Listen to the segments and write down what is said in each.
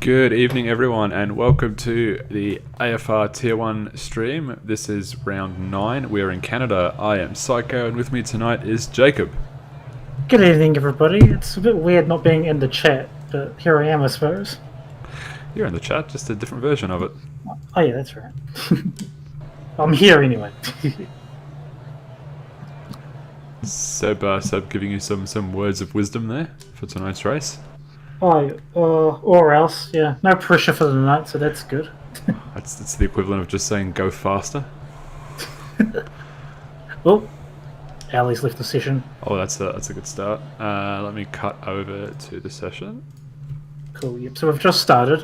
Good evening, everyone, and welcome to the AFR Tier 1 stream. This is round 9. We are in Canada. I am Psycho, and with me tonight is Jacob. Good evening, everybody. It's a bit weird not being in the chat, but here I am, I suppose. You're in the chat, just a different version of it. Oh yeah, that's right. I'm here anyway. Seb giving you some words of wisdom there for tonight's race. Or else, yeah. No pressure for the night, so that's good. It's the equivalent of just saying go faster. Oh, Ali's left the session. Oh, that's a good start. Let me cut over to the session. Cool, yep. So we've just started.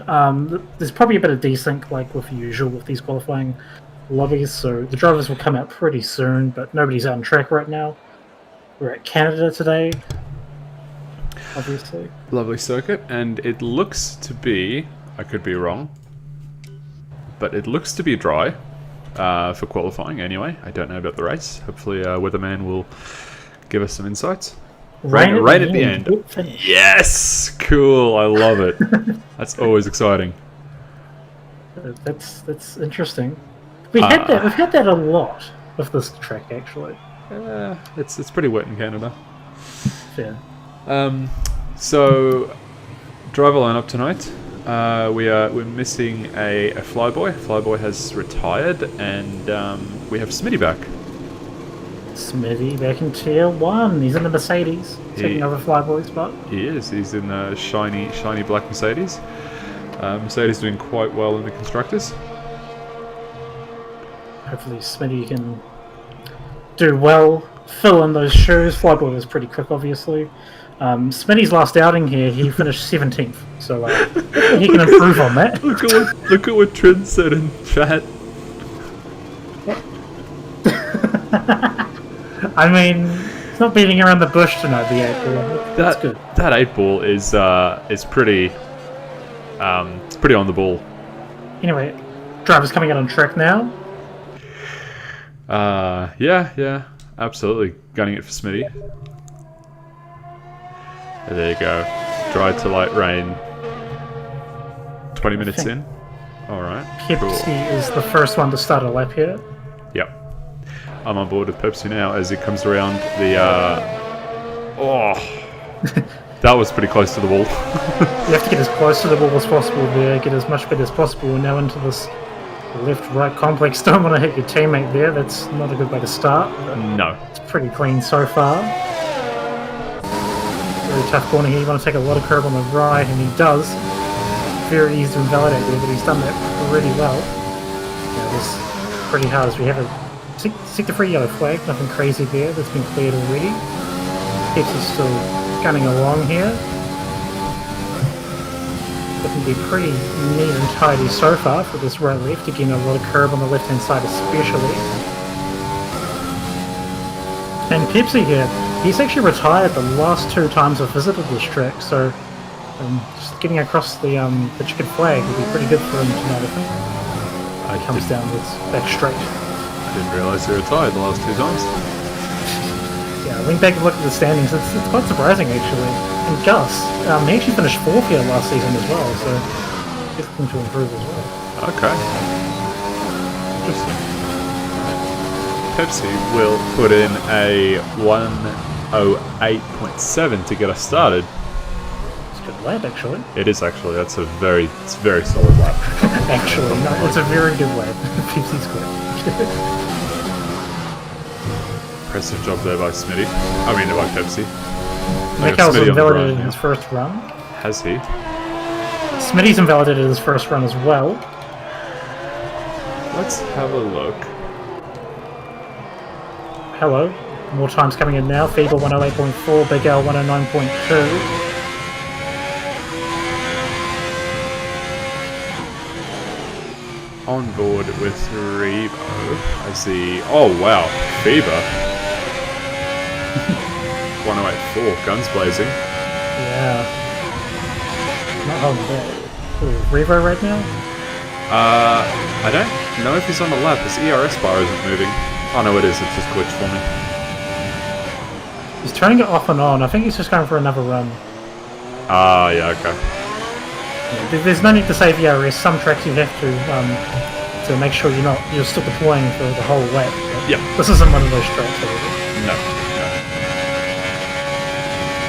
There's probably a bit of desync, like with usual with these qualifying lobbies, so the drivers will come out pretty soon, but nobody's out on track right now. We're at Canada today, obviously. Lovely circuit, and it looks to be, I could be wrong, but it looks to be dry for qualifying anyway. I don't know about the race. Hopefully Weatherman will give us some insights. Rain at the end. Yes! Cool, I love it. That's always exciting. That's interesting. We've had that a lot with this track, actually. It's pretty wet in Canada. Fair. So driver lineup tonight. We're missing a flyboy. Flyboy has retired, and we have Smitty back. Smitty back in tier 1. He's in the Mercedes, taking over Flyboy's spot. He is. He's in the shiny black Mercedes. Mercedes doing quite well in the constructors. Hopefully Smitty can do well, fill in those shoes. Flyboy was pretty quick, obviously. Smitty's last outing here, he finished 17th, so he can improve on that. Look at what Trent said in chat. I mean, it's not beating around the bush tonight, the 8-ball. That's good. That 8-ball is pretty it's pretty on the ball. Anyway, driver's coming out on track now. Yeah, absolutely. Gunning it for Smitty. There you go. Dry to light rain. 20 minutes in. Alright. Pepsi cool. is the first one to start a lap here. Yep. I'm on board with Pepsi now as it comes around the that was pretty close to the wall. You have to get as close to the wall as possible there, get as much bit as possible. We're now into this left-right complex. Don't want to hit your teammate there, that's not a good way to start. No. It's pretty clean so far. Very tough corner here, you want to take a lot of curb on the right, and he does. Very easy to invalidate there, but he's done that pretty well. Yeah, this pretty hard as we have a sector 3 yellow flag, nothing crazy there, that's been cleared already. Pepsi's still gunning along here. Looking to be pretty neat and tidy so far for this right left. Again, a lot of curb on the left hand side especially. And Pepsi here, he's actually retired the last 2 times I've visited this track, so just getting across the chicken flag would be pretty good for him tonight, I think. He comes down with back straight. I didn't realise he retired the last 2 times. Yeah, I went back and looked at the standings. It's quite surprising, actually. And Gus, he actually finished 4th here last season as well, so he's looking to improve as well. Okay. Interesting. Pepsi will put in a 1:08.7 to get us started. It's a good lap, actually. It is actually. It's very solid lap. Actually, no, it's a very good lap. Pepsi's quick. Impressive job there by Smitty. I mean, by Pepsi. Mikkel's invalidated his first run. Has he? Smitty's invalidated his first run as well. Let's have a look. Hello. More times coming in now. Feeble 108.4, Big L 109.2. On board with Rebo. I see. Oh wow, Fever. 108.4, guns blazing. Yeah. Not holding back. Revo right now? I don't know if he's on the lap. His ERS bar isn't moving. Oh no, it is. It's just glitched for me. He's turning it off and on. I think he's just going for another run. Ah, yeah, okay. There's no need to save ERS. Some tracks you have to make sure you're still deploying for the whole lap. Yeah. This isn't one of those tracks. No.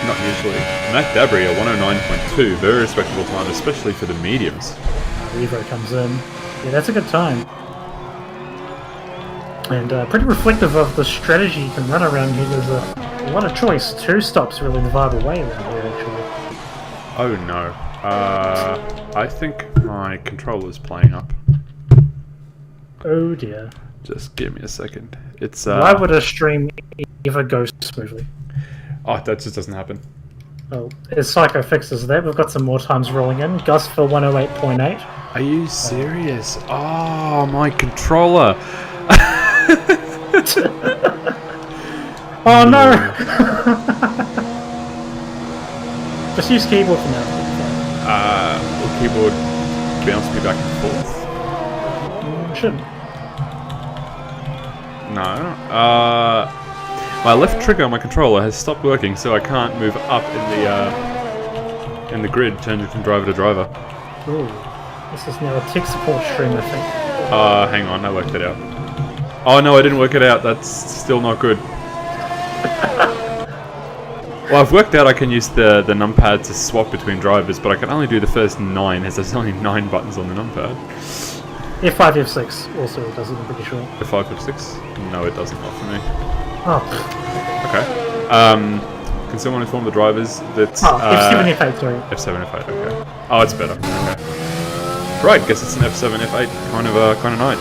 Not usually. Mac Dabry at 109.2, very respectable time, especially for the mediums. Revo comes in. Yeah, that's a good time. And pretty reflective of the strategy you can run around here. There's a lot of choice. 2 stops really the viable way around here, actually. Oh no. I think my controller's playing up. Oh dear. Just give me a second. It's Why would a stream ever go smoothly? Oh, that just doesn't happen. Oh, as Psycho fixes that, we've got some more times rolling in. Gus for 108.8. Are you serious? Oh, my controller. Oh no! Just use keyboard for now. Will keyboard bounce me back and forth? Shouldn't. No. My left trigger on my controller has stopped working, so I can't move up in the grid, changing from driver to driver. Ooh. This is now a tech support stream, I think. Hang on, I worked it out. Oh no, I didn't work it out. That's still not good. Well, I've worked out I can use the numpad to swap between drivers, but I can only do the first 9, as there's only 9 buttons on the numpad. F5, F6 also does it, I'm pretty sure. F5, F6? No, it doesn't, not for me. Oh. Okay. Can someone inform the drivers that... F7, F8, sorry. F7, F8, okay. Oh, it's better. Okay. Right, guess it's an F7, F8 kind of night.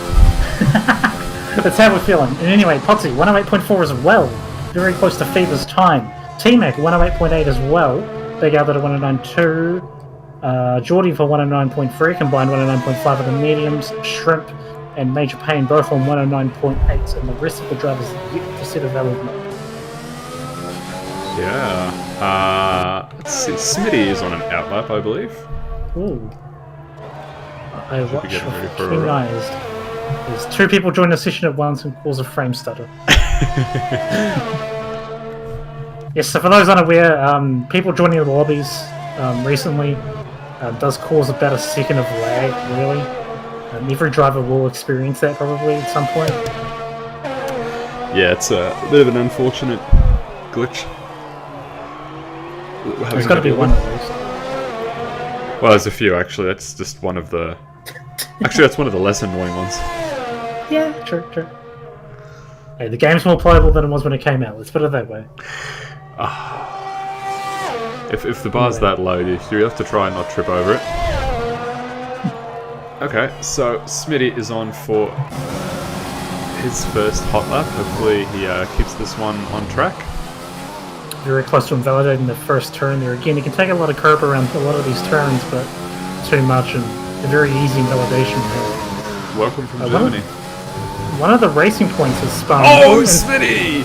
That's how we're feeling. And anyway, Potsy, 108.4 as well. Very close to Fever's time. T-Mac, 108.8 as well. Big Albert at 109.2. Geordie for 109.3, combined 109.5 of the mediums. Shrimp and Major Pain both on 109.8, and the rest of the drivers yet to set a valid note. Yeah. Let's see. Smitty is on an outlap, I believe. Ooh. I watch with ready for keen eyes. There's 2 people join the session at once and cause a frame stutter. Yes, so for those unaware, people joining the lobbies recently does cause about a second of lag, really. Every driver will experience that probably at some point. Yeah, it's a bit of an unfortunate glitch. There's got to be one at least. Well, there's a few actually. That's just one of the... Actually, that's one of the less annoying ones. Yeah, true. Hey, the game's more playable than it was when it came out. Let's put it that way. If the bar's that low, you have to try and not trip over it. Okay, so Smitty is on for his first hot lap. Hopefully he keeps this one on track. Very close to invalidating the first turn there. Again, you can take a lot of curb around a lot of these turns, but too much and a very easy invalidation. Welcome from Germany. One of the racing points is spun. Oh, Smitty!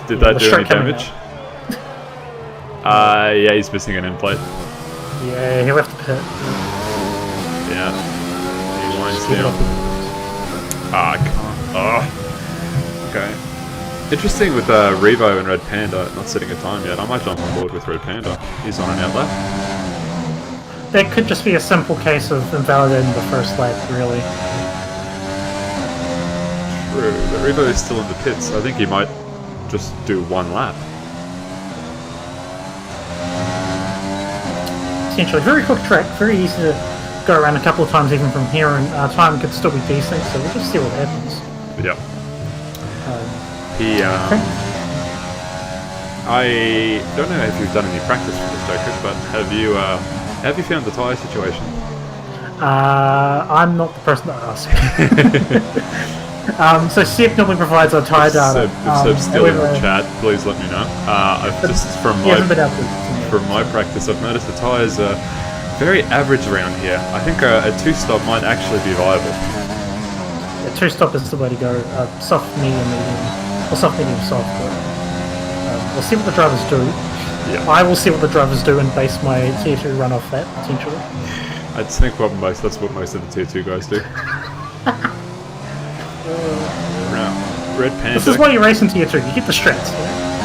Did that do any damage? Yeah, he's missing an end plate. Yeah, he'll have to pit. Yeah. He winds down. I can't. Oh. Okay. Interesting with Revo and Red Panda not setting a time yet. I might jump on board with Red Panda. He's on an outlap. That could just be a simple case of invalidating the first lap, really. True, but Revo is still in the pits. I think he might just do one lap. Essentially, very quick track, very easy to go around a couple of times even from here, and our time could still be decent, so we'll just see what happens. Yep. I don't know if you've done any practice for this, Joker, but have you found the tyre situation? I'm not the person to ask. So Seb normally provides our tyre data. If Seb's still in the chat, please let me know. I've just from my practice, I've noticed the tyres are very average around here. I think a 2-stop might actually be viable. A 2-stop is the way to go. Soft, medium, or soft, medium, soft. We'll see what the drivers do. Yeah. I will see what the drivers do and base my tier 2 run off that, potentially. I think that's what most of the tier 2 guys do. Red Panda. This is why you race in tier 2, you get the strats.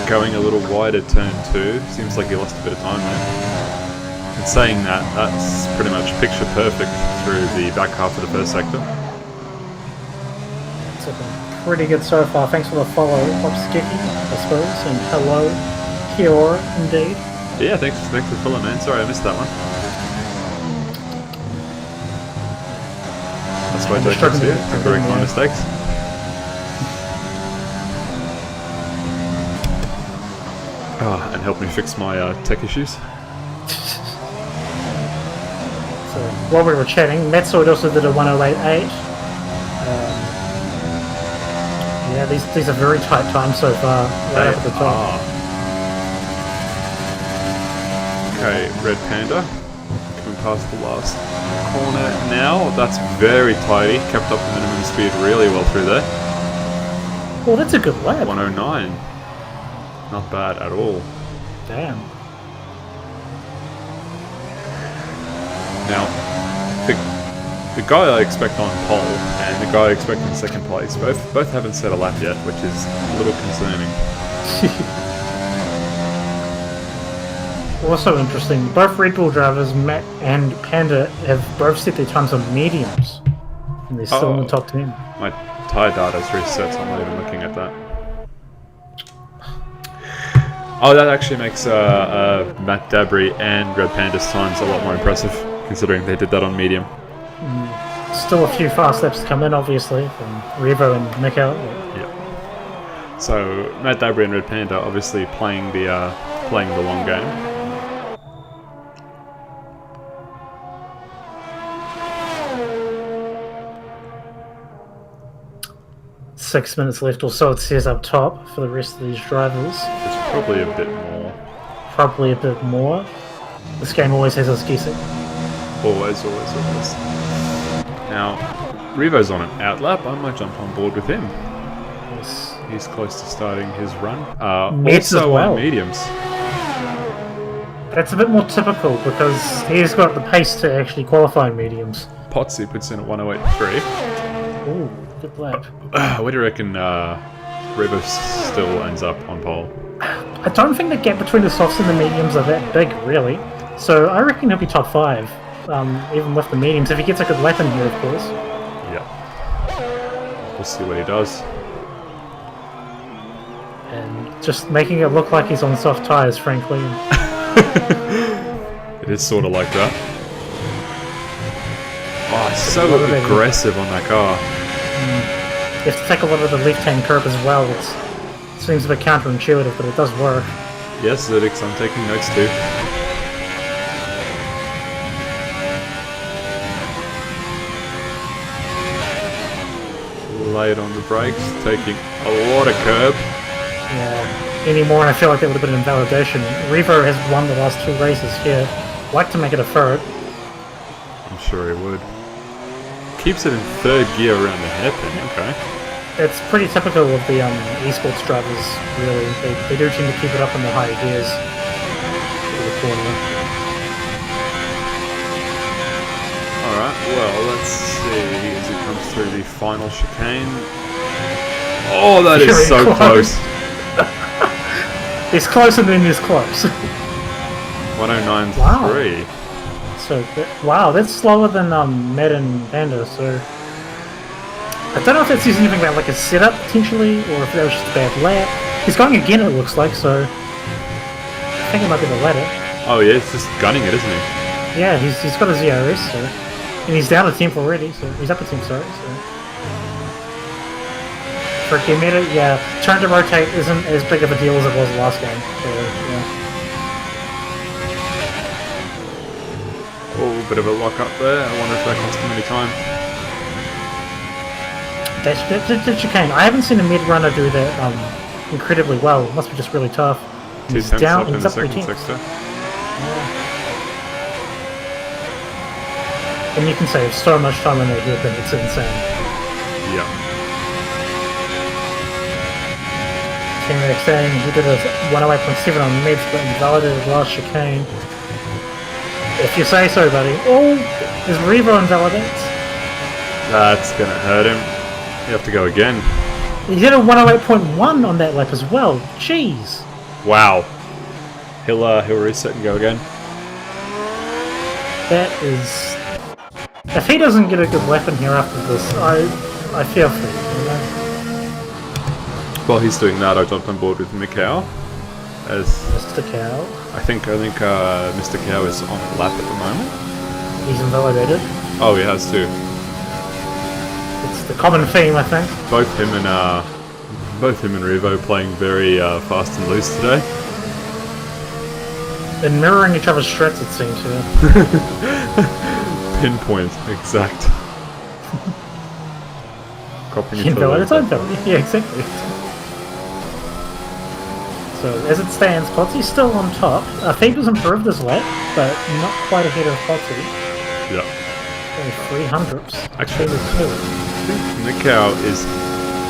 Going a little wider turn 2. Seems like he lost a bit of time there. And saying that, that's pretty much picture perfect through the back half of the first sector. It's looking pretty good so far. Thanks for the follow, Obskicky, I suppose, and hello, Kiora, indeed. Yeah, thanks for the follow, man. Sorry, I missed that one. That's why I don't text you to correct my mistakes. Oh, and help me fix my tech issues. So while we were chatting, Metsoid also did a 108.8. Yeah, these are very tight times so far, right up at the top. Okay, Red Panda coming past the last corner now. That's very tidy. Kept up the minimum speed really well through there. Well, that's a good lap. 109. Not bad at all. Damn. Now, the guy I expect on pole and the guy I expect in second place both haven't set a lap yet, which is a little concerning. Also interesting, both Red Bull drivers, Matt and Panda, have both set their times on mediums. And they're still in the top 10. My tyre data's reset, so I'm not even looking at that. Oh, that actually makes Matt Dabry and Red Panda's times a lot more impressive, considering they did that on medium. Still a few fast laps to come in, obviously, from Revo and Mikkel. Yeah. So Matt Dabry and Red Panda obviously playing the long game. .6 minutes left or so, it says up top for the rest of these drivers. It's probably a bit more. Probably a bit more. This game always has us guessing. Always. Now, Revo's on an outlap. I might jump on board with him. Yes. He's close to starting his run. Meds also as well. on mediums. That's a bit more typical because he's got the pace to actually qualify in mediums. Potsy puts in at 108.3. Ooh, good lap. Where do you reckon Revo still ends up on pole? I don't think the gap between the softs and the mediums are that big, really. So I reckon he'll be top 5, even with the mediums, if he gets a good lap in here, of course. Yeah. We'll see what he does. And just making it look like he's on soft tyres, frankly. It is sort of like that. Oh, it's so aggressive on that car. You have to take a lot of the left-hand curve as well. It seems a bit counterintuitive, but it does work. Yes, Zedix, I'm taking notes too. Late on the brakes, taking a lot of curb. Yeah, anymore, and I feel like that would have been invalidation. Revo has won the last 2 races here. Like to make it a third. I'm sure he would. Keeps it in 3rd gear around the hairpin, okay. It's pretty typical of the esports drivers, really. They do tend to keep it up in the higher gears. To the corner. Alright, well, let's see as he comes through the final chicane. Oh, that is Very so close. It's closer than it's close. 109.3. Wow. So, wow, that's slower than Matt and Panda, so... I don't know if that's anything about like a setup, potentially, or if that was just a bad lap. He's going again, it looks like, so... I think it might be the latter. Oh yeah, it's just gunning it, isn't he? Yeah, he's got a ZRS, so... And he's down a temp already, so... He's up a temp, sorry, so... For a meter, yeah, turn to rotate isn't as big of a deal as it was last game, so, yeah. Oh, bit of a lock up there. I wonder if that cost him any time. That chicane. I haven't seen a mid-runner do that incredibly well. It must be just really tough. He's down in the second sector. Yeah. And you can save so much time in that hairpin, it's insane. Yeah. King saying he did a 108.7 on mids, but invalidated last chicane. If you say so, buddy. Oh, is Revo invalidates? That's gonna hurt him. You have to go again. He did a 108.1 on that lap as well. Jeez. Wow. He'll reset and go again. That is... If he doesn't get a good weapon here after this, I fear for him, you know? While he's doing that, I jumped on board with Mikau. As Mr. Cow. I think Mr. Cow is on lap at the moment. He's invalidated. Oh, he has too. It's the common theme, I think. Both him and Revo playing very fast and loose today. And mirroring each other's strats, it seems, yeah. Pinpoint, exact. Copying each Invalidated other. time. Yeah, exactly. So, as it stands, Potsy's still on top. Phoebe's improved this lap, but not quite ahead of Potsy. Yeah. Only 300s. Actually, Phoebe's I think Mikau is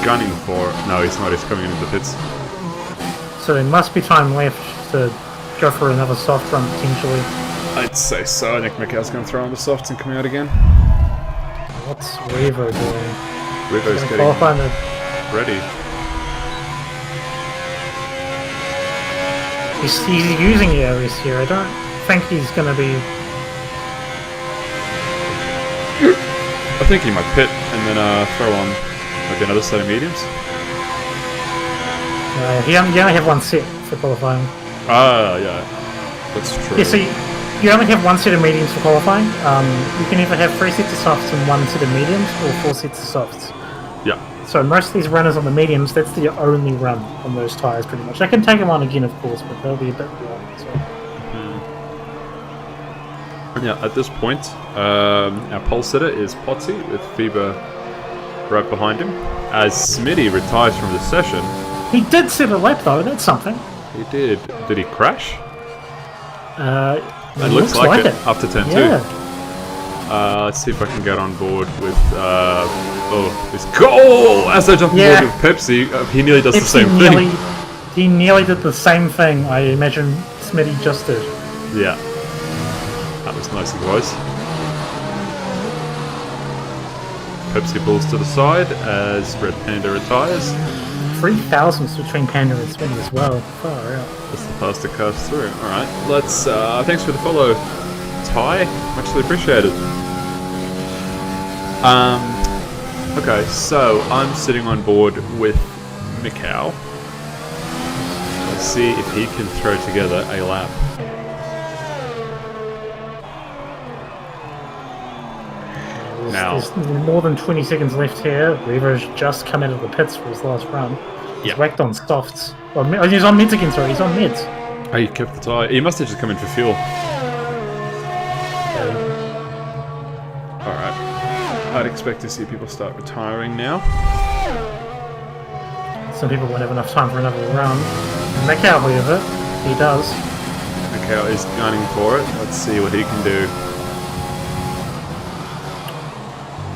gunning for... No, he's not. He's coming into the pits. So there must be time left to go for another soft run, potentially. I'd say so. I think Mikau's going to throw on the softs and come out again. What's Revo doing? Revo's He's getting gonna qualify the... ready. He's using the areas here. I don't think he's going to be... I think he might pit and then throw on maybe another set of mediums. He only have one set for qualifying. Ah, yeah. That's true. Yeah, so you only have one set of mediums for qualifying. You can either have 3 sets of softs and 1 set of mediums, or 4 sets of softs. Yeah. So most of these runners on the mediums, that's the only run on those tyres, pretty much. They can take them on again, of course, but they'll be a bit long as well. Yeah, at this point, our pole sitter is Potsy with Fever right behind him. As Smitty retires from the session... He did set a lap, though. That's something. He did. Did he crash? It looks like it. After turn 2. Yeah. Let's see if I can get on board with... his goal! As I jump on board with Pepsi, he nearly does the same thing. He nearly did the same thing, I imagine Smitty just did. Yeah. That was nice and close. Pepsi pulls to the side as Red Panda retires. 3,000s between Panda and Smitty as well. Far out. That's the faster cars through. Alright, let's... thanks for the follow, Ty. Muchly appreciated. Okay, so I'm sitting on board with Mikau. Let's see if he can throw together a lap. There's more than 20 seconds left here. Revo's just come out of the pits for his last run. He's whacked on softs. Well, he's on mids again, sorry. He's on mids. Oh, you kept the tyre. He must have just come in for fuel. Alright. I'd expect to see people start retiring now. Some people won't have enough time for another run. Mikau, however, he does. Mikau is gunning for it. Let's see what he can do.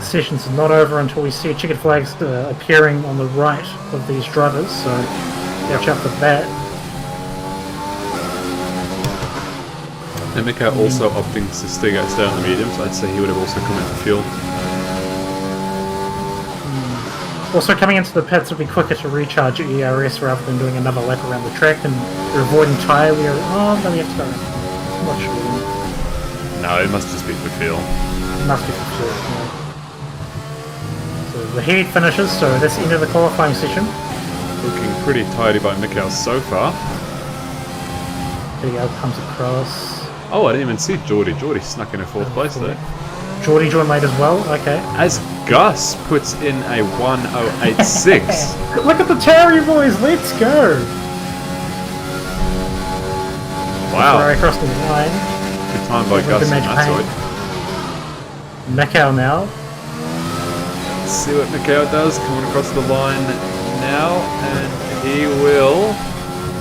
Session's not over until we see checkered flags appearing on the right of these drivers, so watch out for that. And Mikau also opting to stay on the mediums. I'd say he would have also come in for fuel. Also coming into the pits would be quicker to recharge your ERS rather than doing another lap around the track, and you're avoiding tyre wear. Oh, no, we have to go. I'm not sure. No, it must just be for fuel. It must be for fuel, yeah. So the heat finishes, so that's the end of the qualifying session. Looking pretty tidy by Mikau so far. There you go, comes across. Oh, I didn't even see Geordie. Geordie snuck in a 4th place there. Geordie joined late as well, okay. As Gus puts in a 1086. Look at the Terry boys, let's go! Wow. Right across the line. Good time by Gus on that side. Mikau now. Let's see what Mikau does. Coming across the line now, and he will...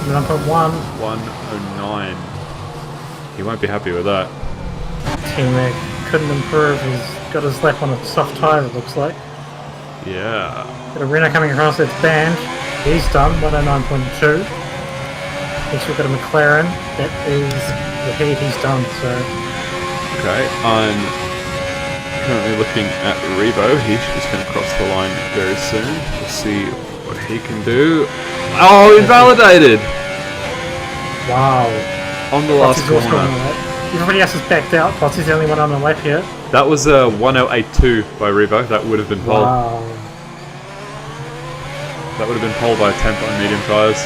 1.1. 109. He won't be happy with that. Teammate couldn't improve. He's got his lap on a soft tyre, it looks like. Yeah. Got a Renault coming across, it's banned. He's done, 109.2. Next we've got a McLaren. That is the heat he's done, so... Okay, I'm currently looking at Revo. He's going to cross the line very soon. We'll see what he can do. Oh, invalidated! Wow. On the last corner. Everybody else has backed out. Potsy's the only one on the lap here. That was a 1082 by Revo. That would have been pole. Wow. That would have been pole by a tenth on medium tyres.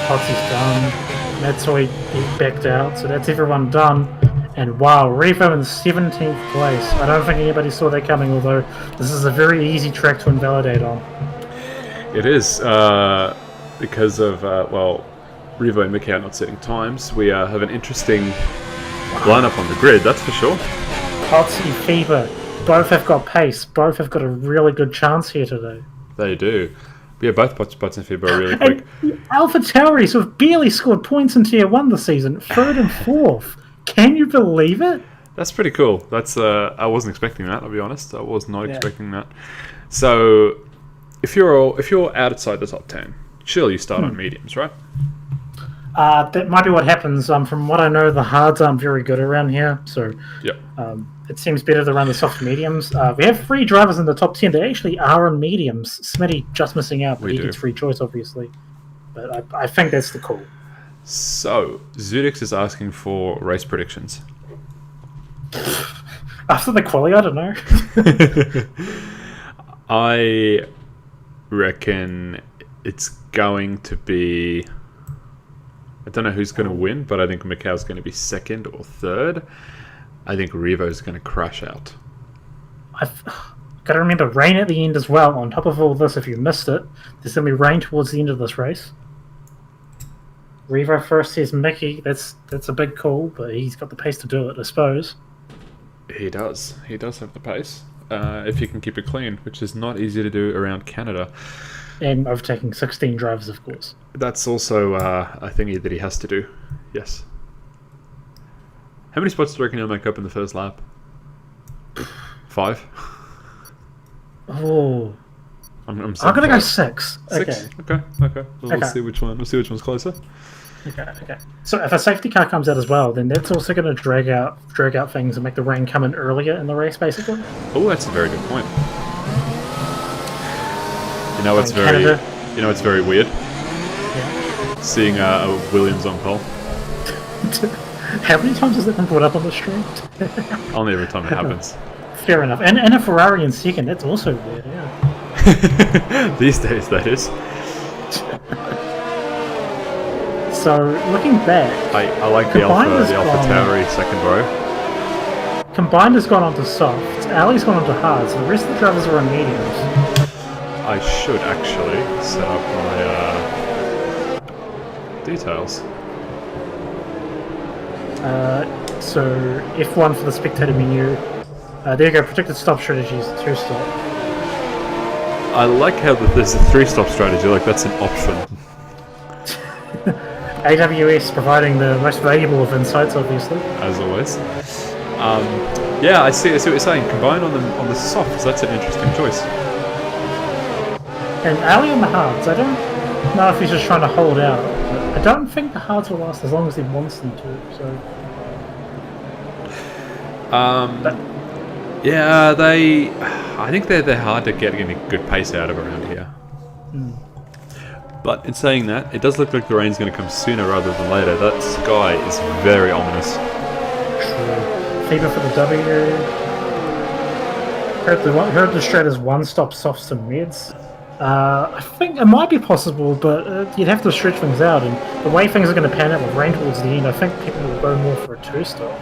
Potsy's done. Matsui, he backed out, so that's everyone done. And wow, Revo in 17th place. I don't think anybody saw that coming, although this is a very easy track to invalidate on. It is, because of, well, Revo and Mickey are not setting times. We have an interesting lineup on the grid, that's for sure. Potsy, Fever, both have got pace. Both have got a really good chance here today. They do. Yeah, both Pots and Fever are really quick. Alpha Tauri have barely scored points in Tier 1 this season. 3rd and 4th. Can you believe it? That's pretty cool. That's I wasn't expecting that, I'll be honest. I was not expecting that. So, if you're outside the top 10, surely you start on mediums, right? That might be what happens. From what I know, the hards aren't very good around here, so Yep. it seems better to run the soft mediums. We have 3 drivers in the top 10 that actually are on mediums. Smitty just missing out, but he gets free choice, obviously. But I think that's the call. So, Zudix is asking for race predictions. After the quali, I don't know. I reckon it's going to be... I don't know who's going to win, but I think Mikhail's going to be 2nd or 3rd. I think Revo's going to crash out. I've got to remember rain at the end as well. On top of all this, if you missed it, there's going to be rain towards the end of this race. Revo first says Mickey. That's a big call, but he's got the pace to do it, I suppose. He does. He does have the pace. If he can keep it clean, which is not easy to do around Canada. And overtaking 16 drivers, of course. That's also a thingy that he has to do. Yes. How many spots do you reckon he'll make up in the first lap? 5? Oh. I'm going to go 6. 6? Okay. Well, We'll see which one. We'll see which one's closer. Okay. So if a safety car comes out as well, then that's also going to drag out things and make the rain come in earlier in the race, basically. Oh, that's a very good point. You know, it's very weird. Yeah. Seeing Williams on pole. How many times has that been brought up on the stream? Only every time it happens. Fair enough. And a Ferrari in 2nd, that's also weird, yeah. These days, that is. So, looking back... I like the Alpha Tauri 2nd row. Combined has gone on to soft, Ali's gone on to hard, so the rest of the drivers are on mediums. I should actually set up my details. So F1 for the spectator menu. There you go, predicted stop strategies, 2-stop. I like how there's a 3-stop strategy, like that's an option. AWS providing the most valuable of insights, obviously. As always. Yeah, I see what you're saying. Combine on the softs, that's an interesting choice. And Ali on the hards, I don't know if he's just trying to hold out. But I don't think the hards will last as long as he wants them to, so... Yeah, I think they're hard to get any good pace out of around here. But in saying that, it does look like the rain's going to come sooner rather than later. That sky is very ominous. True. Fever for the W. Heard the straight as 1-stop softs and mids. I think it might be possible, but you'd have to stretch things out. And the way things are going to pan out with rain towards the end, I think people will go more for a 2-stop.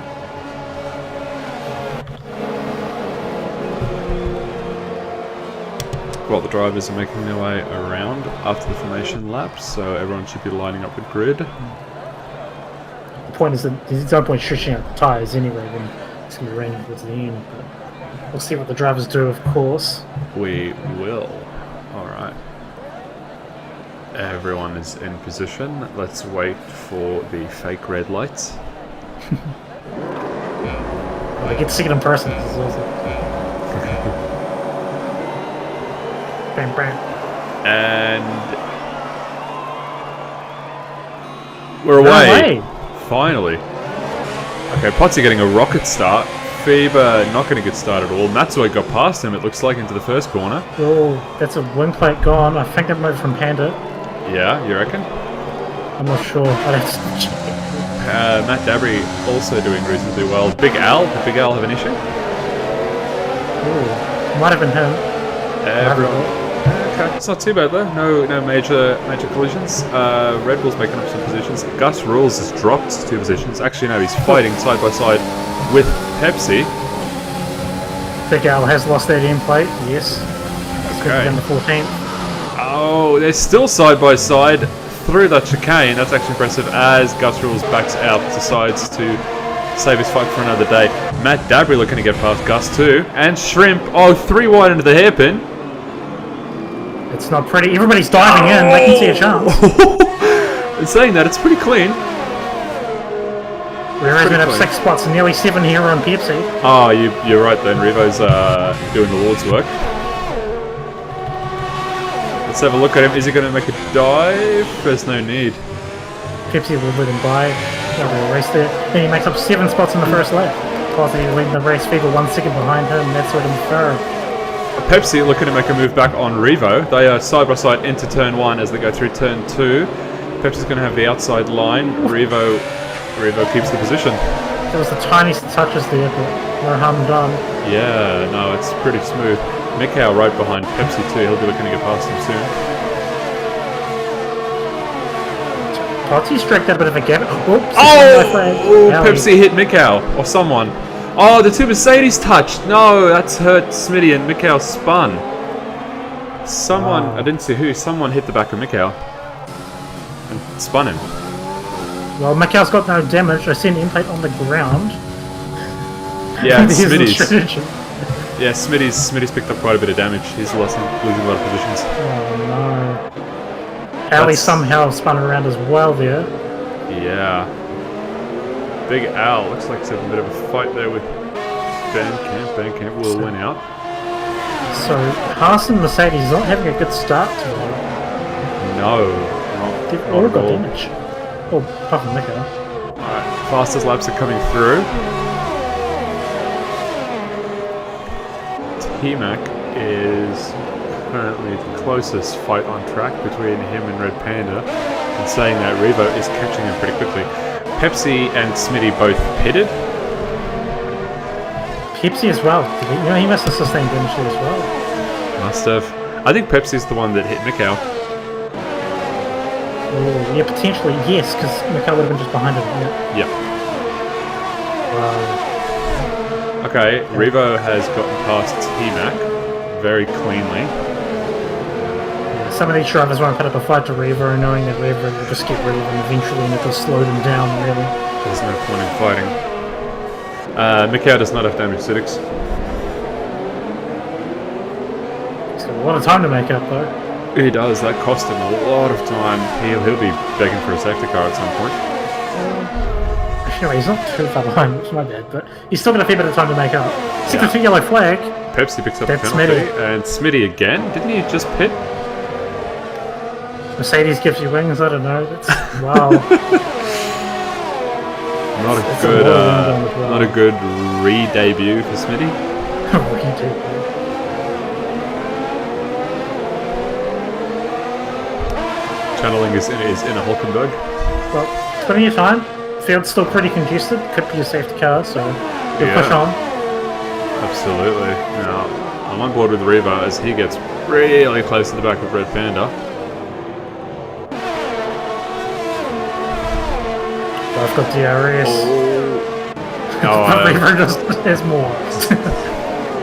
Well, the drivers are making their way around after the formation lap, so everyone should be lining up with grid. The point is that there's no point stretching out the tyres anyway when it's going to be raining towards the end. But we'll see what the drivers do, of course. We will. Alright. Everyone is in position. Let's wait for the fake red lights. I get to see it in person. This is awesome. Bam, bam. And we're away. Finally. Okay, Potsy getting a rocket start. Fever not going to get started at all. Matsui got past him, it looks like, into the first corner. Oh, that's a wing plate gone. I think it moved from Panda. Yeah, you reckon? I'm not sure. I'd have to check. Matt Dabry also doing reasonably well. Big Al, did Big Al have an issue? Ooh, might have been him. Everyone. Okay, it's not too bad though. No major collisions. Red Bull's making up some positions. Gus Rules has dropped 2 positions. Actually, no, he's fighting side by side with Pepsi. Big Al has lost that end plate. Yes. Okay. Down to 14th. Oh, they're still side by side through that chicane. That's actually impressive as Gus Rules backs out, decides to save his fight for another day. Matt Dabry looking to get past Gus too. And Shrimp, 3 wide into the hairpin. It's not pretty. Everybody's diving in. They can see a chance. In saying that, it's pretty clean. We're going to have 6 spots and nearly 7 here on Pepsi. Oh, you're right then. Revo's doing the Lord's work. Let's have a look at him. Is he going to make a dive? There's no need. Pepsi will let him by. There'll be a race there. Then he makes up 7 spots in the first lap. Possibly leading the race. People 1 second behind him. That's what him third. Pepsi looking to make a move back on Revo. They are side by side into turn 1 as they go through turn 2. Pepsi's going to have the outside line. Revo keeps the position. There was the tiniest touches there, but no harm done. Yeah, no, it's pretty smooth. Mikhail right behind Pepsi too. He'll be looking to get past him soon. Potsy's dragged a bit of a gap. Oops, Pepsi hit Mikhail or someone. Oh, the 2 Mercedes touched. No, that's hurt Smitty and Mikhail spun. Someone, I didn't see who, someone hit the back of Mikhail and spun him. Well, Mikhail's got no damage. I see an impact on the ground. Yeah, Smitty's. Yeah, Smitty's picked up quite a bit of damage. He's losing a lot of positions. Oh no. Ali somehow spun around as well there. Yeah. Big Al looks like he's having a bit of a fight there with Bandcamp. Bandcamp will win out. So, Haas and Mercedes is not having a good start today. No. They've all got damage. Oh, apart from Mikhail. Alright, fastest laps are coming through. T-Mac is currently the closest fight on track between him and Red Panda. And saying that, Revo is catching him pretty quickly. Pepsi and Smitty both pitted. Pepsi as well. He must have sustained damage there as well. Must have. I think Pepsi's the one that hit Mikhail. Oh, yeah, potentially, yes, because Mikhail would have been just behind him. Yeah. Wow. Okay, Revo has gotten past T-Mac very cleanly. Some of these drivers won't put up a fight to Revo, knowing that Revo will just get rid of them eventually and it'll slow them down, really. There's no point in fighting. Mikhail does not have damage acidics. He's got a lot of time to make up, though. He does. That cost him a lot of time. He'll be begging for a safety car at some point. Actually, no, he's not too far behind, which is my bad, but he's still got a fair bit of time to make up. 62 yellow flag. Pepsi picks up the penalty. Smitty. And Smitty again. Didn't he just pit? Mercedes gives you wings, I don't know. That's, wow. Not a good re-debut for Smitty. Channeling is in a Hulkenberg. Well, plenty of time. Field's still pretty congested. Could be a safety car, so we'll push on. Absolutely. Now, I'm on board with Revo as he gets really close to the back of Red Panda. I've got DRS. Revo just has more.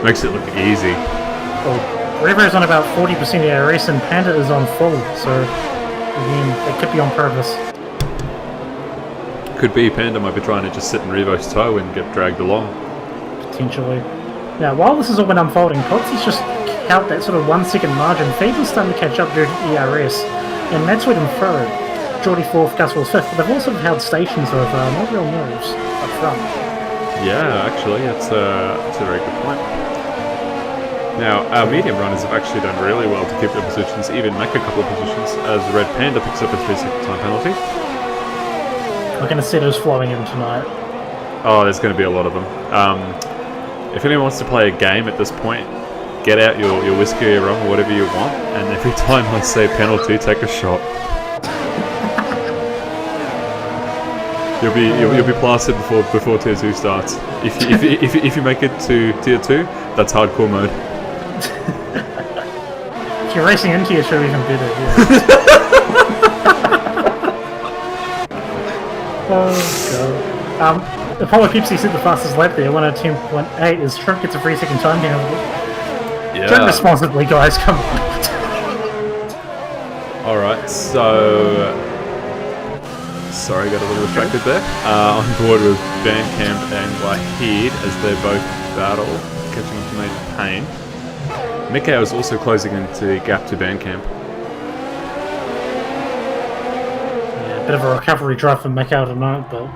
Makes it look easy. Well, Revo's on about 40% DRS and Panda is on full, so again, it could be on purpose. Could be. Panda might be trying to just sit in Revo's toe and get dragged along. Potentially. Now, while this has all been unfolding, Potsy's just held that sort of 1 second margin. Faber's starting to catch up due to ERS, and Matt's with him third. Geordie 4th, Gus Rules 5th, but they've also held stations of no real moves up front. Yeah, actually, that's a very good point. Now, our medium runners have actually done really well to keep their positions, even make a couple of positions, as Red Panda picks up a 3-second time penalty. We're going to see those flowing in tonight. Oh, there's going to be a lot of them. If anyone wants to play a game at this point, get out your whiskey or your rum or whatever you want, and every time I say penalty, take a shot. You'll be plastered before tier 2 starts. If you make it to tier 2, that's hardcore mode. If you're racing into you, should even better. Yeah. Oh god. Apollo Pepsi said the fastest lap there, 1:10.8, as Shrimp gets a 3-second time penalty. Yeah. Drink responsibly, guys. Come on. All right, so. Sorry, got a little distracted there. On board with Bandcamp and Wahid as they both battle, catching up to Major Payne. Mikhail is also closing into the gap to Bandcamp. Yeah, a bit of a recovery drive for Mikhail tonight, but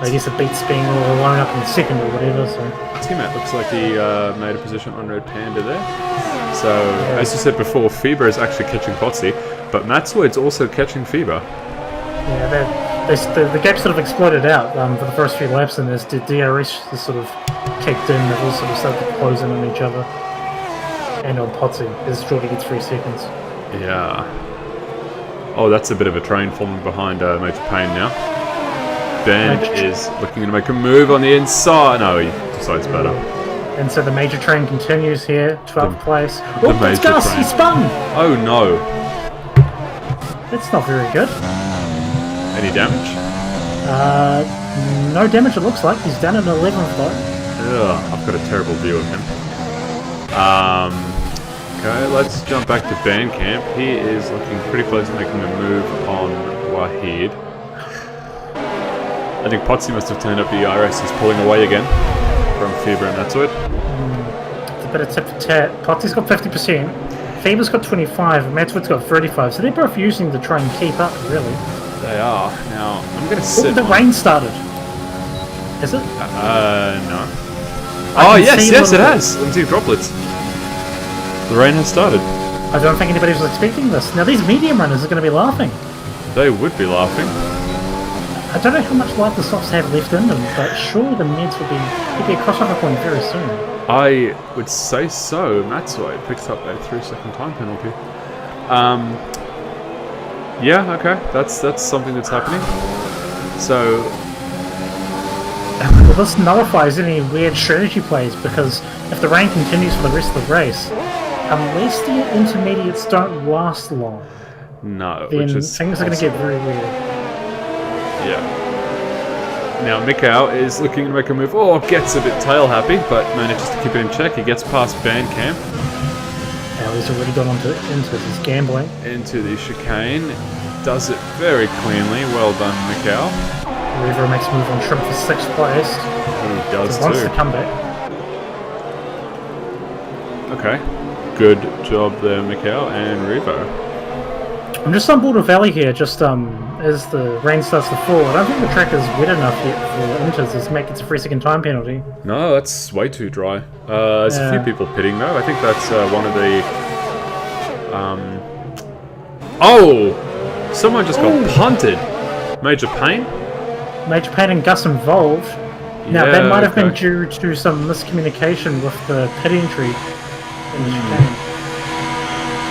I guess it beats being all alone up in the second or whatever. So T-Matt looks like he made a position on Red Panda there. So, as you said before, Fever is actually catching Potsy, but Matswood's also catching Fever. Yeah, the gap sort of exploded out for the first few laps, and as the DRS just sort of kicked in, they've all sort of started to close in on each other. And on Potsy, as Jordy gets 3 seconds. Yeah. Oh, that's a bit of a train falling behind Major Payne now. Ben is looking to make a move on the inside. No, he decides better. And so the major train continues here, 12th place. The Oh, that's major Gus, train. he spun! Oh no. That's not very good. Any damage? No damage it looks like. He's down at 11th though. Ugh, I've got a terrible view of him. Okay, let's jump back to Bandcamp. He is looking pretty close to making a move on Wahid. I think Potsy must have turned up the IRS. He's pulling away again from Fever and Matswood. It's a bit of tip for tat. Potsy's got 50%. Fever's got 25, and Matswood's got 35. So they're both using to try and keep up, really. They are. Now, I'm going to sit... the rain started. Is it? No. Oh, yes, it has. Empty droplets. The rain has started. I don't think anybody was expecting this. Now, these medium runners are going to be laughing. They would be laughing. I don't know how much life the softs have left in them, but surely the meds will be a crossover point very soon. I would say so. Matswood picks up a 3-second time penalty. Yeah, okay. That's something that's happening. So... Well, this nullifies any weird strategy plays, because if the rain continues for the rest of the race, unless the intermediates don't last long, no, then which is things are going to get very weird. Yeah. Now Mikhail is looking to make a move. Oh, gets a bit tail happy, but manages to keep it in check. He gets past Bandcamp. Now he's already gone into his gambling. Into the chicane. Does it very cleanly. Well done, Mikhail. Reaver makes a move on Shrimp for 6th place. He does He wants too. to come back. Okay. Good job there, Mikhail and Revo. I'm just on board with Valley here, just as the rain starts to fall. I don't think the track is wet enough yet for inters to make it a 3-second time penalty. No, that's way too dry. There's a few people pitting though. I think that's one of the... Oh! Someone just got punted! Major Payne? Major Payne and Gus involved. Now, Yeah, that might have been okay. due to some miscommunication with the pit entry in the chicane.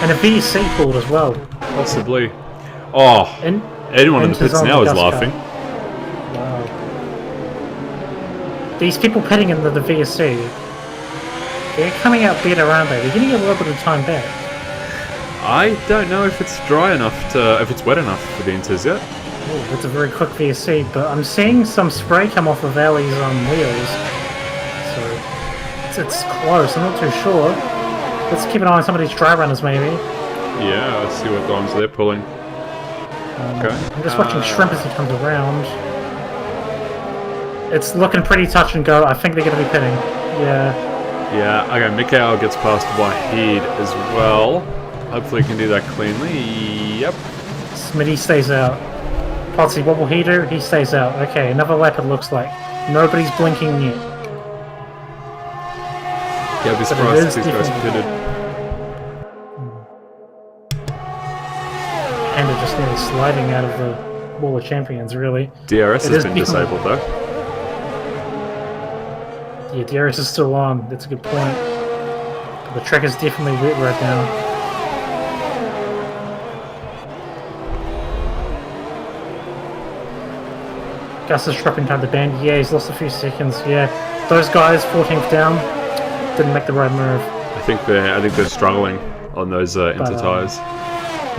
And a VSC called as well. Possibly. Oh, And anyone in the enters pits on now the is Gus car. laughing. Wow. These people pitting in the VSC, they're coming out better, aren't they? They're getting a little bit of time back. I don't know if it's dry enough to... if it's wet enough for the inters yet. Oh, that's a very quick VSC, but I'm seeing some spray come off of Ali's wheels. So, it's close, I'm not too sure. Let's keep an eye on some of these dry runners, maybe. Yeah, let's see what bombs they're pulling. Okay. I'm just watching Shrimp as he comes around. It's looking pretty touch and go. I think they're going to be pitting. Yeah. Yeah, okay, Mikhail gets past Wahid as well. Hopefully he can do that cleanly. Yep. Smitty stays out. Potsy, what will he do? He stays out. Okay, another lap it looks like. Nobody's blinking yet. Yeah, I'd be But it surprised is if these guys different. pitted. And they're just nearly sliding out of the Wall of Champions, really. DRS It has is been different. disabled though. Yeah, DRS is still on. That's a good point. The track is definitely wet right now. Gus is dropping down the band. Yeah, he's lost a few seconds. Yeah, those guys, 14th down, didn't make the right move. I think they're struggling on those inter tires.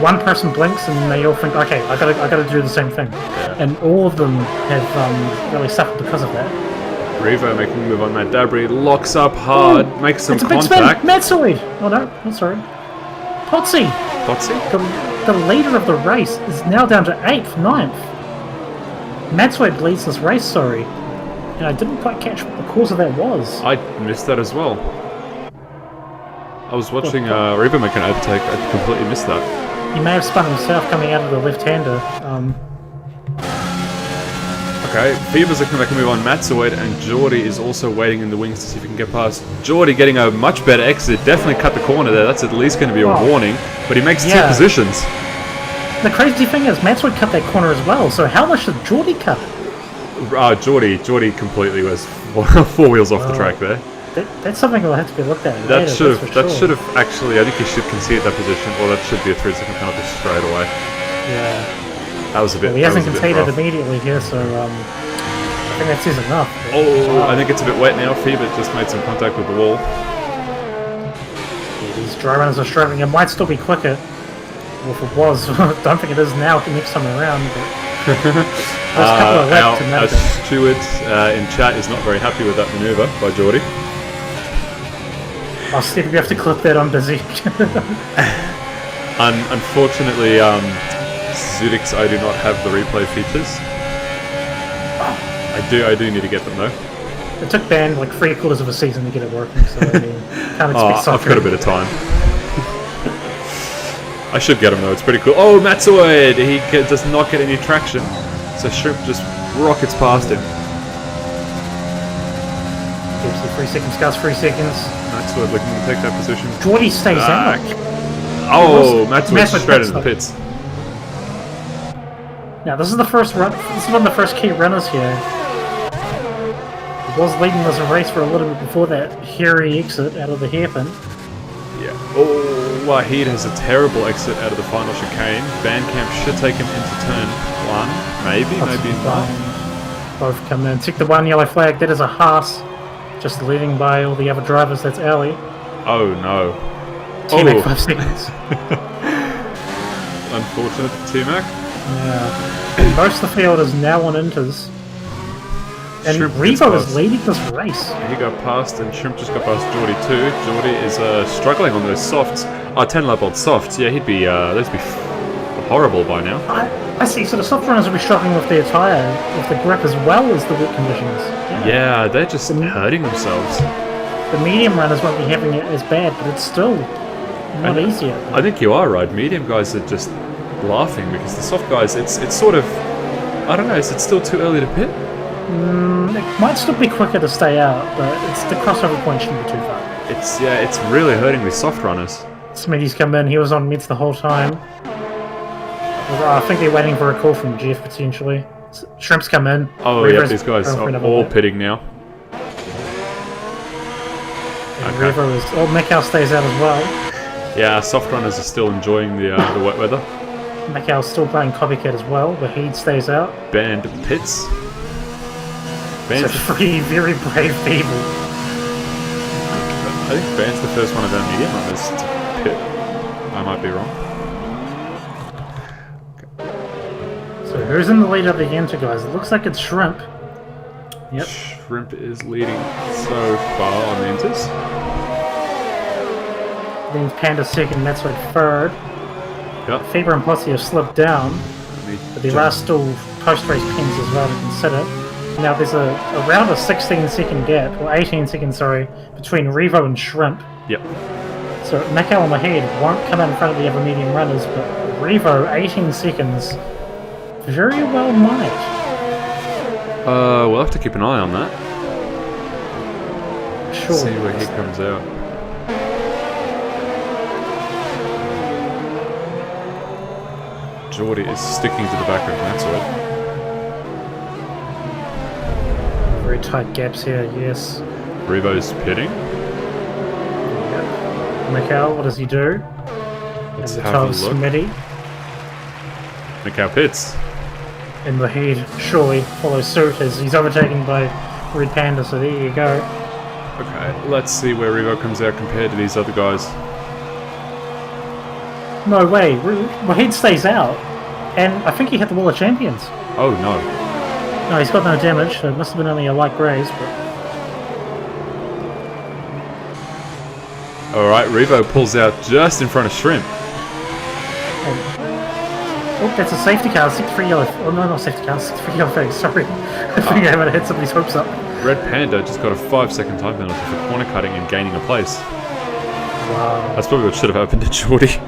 One person blinks and they all think, okay, I gotta do the same thing. Yeah. And all of them have really suffered because of that. Revo making a move on Matt Dabry, locks up hard, makes some It's a big contact. spin! Matsoid! Oh no, I'm sorry. Potsy! Potsy? The leader of the race is now down to 8th, 9th. Matsoid leads this race, sorry. And I didn't quite catch what the cause of that was. I missed that as well. I was watching Revo make an overtake, I completely missed that. He may have spun himself coming out of the left-hander. Okay, Fever's looking to make a move on Matsoid, and Geordie is also waiting in the wings to see if he can get past. Geordie getting a much better exit, definitely cut the corner there, that's at least going to be a warning, but he makes two positions. The crazy thing is, Matsoid cut that corner as well, so how much did Geordie cut it? Geordie completely was 4 wheels off the track there. That's something that will have to be looked at That later, should have actually, I think he should concede that position, or that should be a 3-second penalty straight away. Yeah. That was a bit. Well, he hasn't conceded rough. immediately here, so I think that says enough. I think it's a bit wet now. Fever just made some contact with the wall. Yeah, these dry runners are struggling. It might still be quicker. Well, if it was, don't think it is now. Next time around, but there's a couple of laps to our make it. steward in chat is not very happy with that manoeuvre by Geordie. Oh, Steve, you have to clip that. I'm busy. Unfortunately, Zudix, I do not have the replay features. I do need to get them though. It took Ben like 3/4 of a season to get it working, so I mean, can't expect something. I've got a bit of time. I should get him though, it's pretty cool. Oh, Matsoid! He does not get any traction, so Shrimp just rockets past him. Gives the 3 seconds, Gus, 3 seconds. Matsoid looking to take that position. Geordie stays out. Oh, Matsoid straight into the pits. Now this is the first run. This is one of the first key runners here. He was leading this race for a little bit before that hairy exit out of the hairpin. Yeah. Oh, Wahid has a terrible exit out of the final chicane. Bandcamp should take him into turn 1, maybe not. Both come in. Tick the 1 yellow flag. That is a Haas, just leading by all the other drivers. That's Ali. Oh no. T-Mac 5 seconds. Unfortunate for T-Mac. Yeah. Most of the field is now on inters. And Revo is leading this race. He got past, and Shrimp just got past Geordie too. Geordie is struggling on those softs. 10 lap old softs. Yeah, they'd be horrible by now. I see. So the soft runners will be struggling with their tyre, with the grip as well as the wet conditions. Yeah, they're just hurting themselves. The medium runners won't be having it as bad, but it's still not easier. I think you are right. Medium guys are just laughing because the soft guys, it's sort of, I don't know, is it still too early to pit? It might still be quicker to stay out, but it's the crossover point shouldn't be too far. It's really hurting these soft runners. Smitty's come in, he was on mids the whole time. I think they're waiting for a call from Jeff potentially. Shrimp's come in. Oh yeah, these guys are all pitting now. And Revo is, Macau stays out as well. Yeah, soft runners are still enjoying the wet weather. Macau's still playing copycat as well, but he stays out. Band pits. So 3 very brave people. I think Band's the first one of our medium runners to pit. I might be wrong. Okay. So who's in the lead of the enter, guys? It looks like it's Shrimp. Yep. Shrimp is leading so far on the enters. Then Panda second, Matsoid third. Yep. Faber and Posse have slipped down, but there are still post-race pins as well to consider. Now there's around a 16-second gap, or 18 seconds, sorry, between Revo and Shrimp. Yep. So Macau on the head won't come out in front of the other medium runners, but Revo, 18 seconds, very well might. We'll have to keep an eye on that. Sure. See where he comes out. Geordie is sticking to the back of Matsoid. Very tight gaps here, yes. Revo's pitting. Yep. Macau, what does he do? Let's have a look. Smitty. Macau pits. And Wahid surely follows suit as he's overtaken by Red Panda, so there you go. Okay, let's see where Revo comes out compared to these other guys. No way, Wahid stays out, and I think he hit the Wall of Champions. Oh no. No, he's got no damage, so it must have been only a light graze, but... Alright, Revo pulls out just in front of Shrimp. Oh, that's a safety car, 6-3 yellow... Oh, no, not safety car, 6-3 yellow face, sorry. I think I might have hit somebody's hopes up. Red Panda just got a 5-second time penalty for corner cutting and gaining a place. Wow. That's probably what should have happened to Geordie.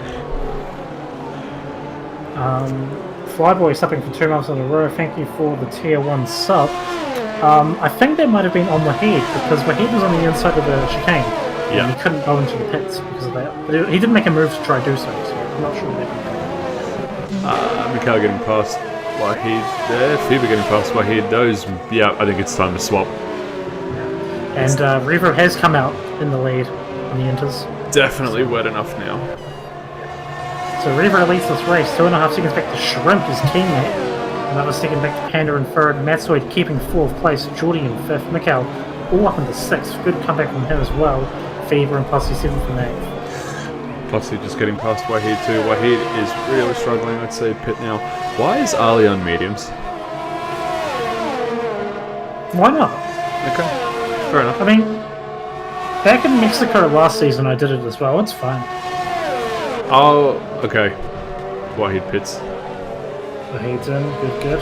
Flyboy subbing for 2 months in a row, thank you for the tier 1 sub. I think that might have been on Wahid, because Wahid was on the inside of the chicane. Yeah. And he couldn't go into the pits because of that. But he didn't make a move to try to do so I'm not sure what happened. Mikhail getting past Wahid there, Fever getting past Wahid, those, yeah, I think it's time to swap. And Revo has come out in the lead on the inters. Definitely wet enough now. So Revo leads this race, 2.5 seconds back to Shrimp, his teammate. Another second back to Panda in third, Matsoid keeping 4th place, Geordie in 5th, Mikhail all up into 6th. Good comeback from him as well. Fever and Posse 7th and 8th. Posse just getting past Wahid too. Wahid is really struggling, I'd say, pit now. Why is Ali on mediums? Why not? Okay, fair enough. I mean, back in Mexico last season I did it as well, it's fine. Oh, okay. Wahid pits. Wahid's in, good.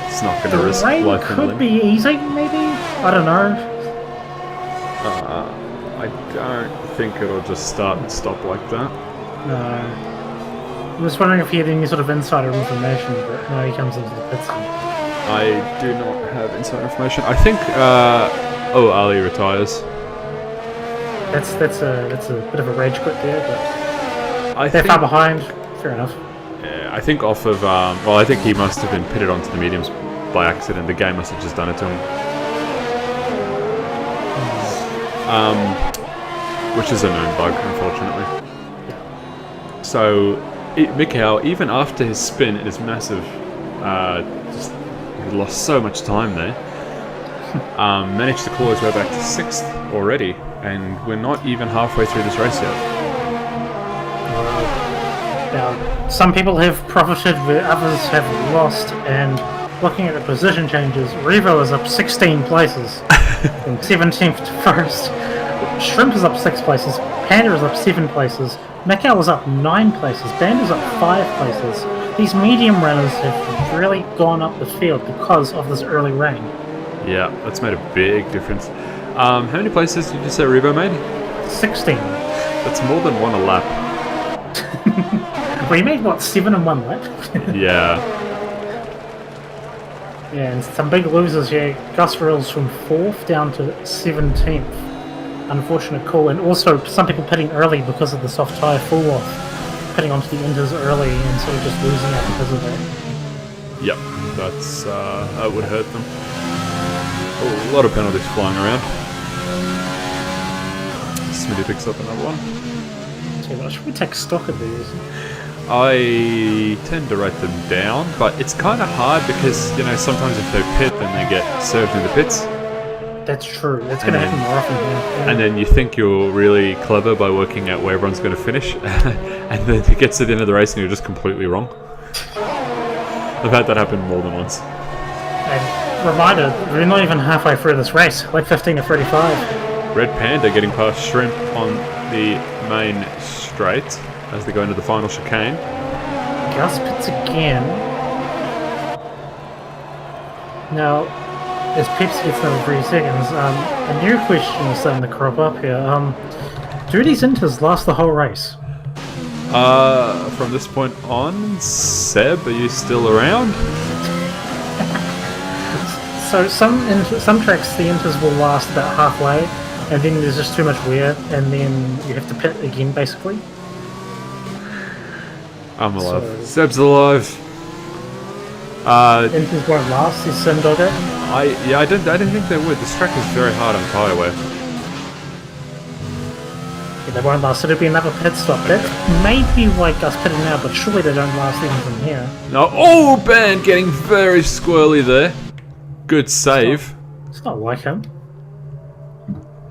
It's not going to The risk rain life and could limb. be easy, maybe? I don't know. I don't think it'll just start and stop like that. No. I'm just wondering if he had any sort of insider information, but no, he comes into the pits. I do not have inside information. I think, Ali retires. That's a bit of a rage quit there, but they're think, far behind. Fair enough. Yeah, I think off of, well, I think he must have been pitted onto the mediums by accident. The game must have just done it to him. Which is a known bug, unfortunately. So, Mikhail, even after his spin, it is massive. Just, he lost so much time there. Managed to claw his way back to 6th already, and we're not even halfway through this race yet. Now, some people have profited where others have lost, and looking at the position changes, Revo is up 16 places, from 17th to 1st. Shrimp is up 6 places, Panda is up 7 places, Mikhail is up 9 places, Band is up 5 places. These medium runners have really gone up the field because of this early rain. Yeah, that's made a big difference. How many places did you say Revo made? 16. That's more than one a lap. We made, what, 7 in 1 lap? Yeah. Yeah, and some big losers here. Gus Rills from 4th down to 17th. Unfortunate call, and also some people pitting early because of the soft tyre fall off. Pitting onto the inters early and sort of just losing out because of that. Yep, that would hurt them. Oh, a lot of penalties flying around. Smitty picks up another one. So what, should we take stock of these? I tend to write them down, but it's kind of hard because, you know, sometimes if they pit, then they get served in the pits. That's true. That's going to happen more often here. Yeah. And then you think you're really clever by working out where everyone's going to finish, and then it gets to the end of the race and you're just completely wrong. I've had that happen more than once. And reminder, we're not even halfway through this race. Like 15 to 35. Red Panda getting past Shrimp on the main straight as they go into the final chicane. Gus pits again. Now, as Pepsi gets another 3 seconds, a new question is starting to crop up here. Do these inters last the whole race? From this point on, Seb, are you still around? So some tracks the inters will last about halfway, and then there's just too much wear, and then you have to pit again, basically. I'm alive. So- Seb's alive. Inters won't last, is Simdogger. I didn't think they would. This track is very hard on tyre wear. Yeah, they won't last. It'll be another pit stop. That may be why Gus pitted now, but surely they don't last even from here. No, oh, Ben getting very squirrely there. Good save. It's not like him.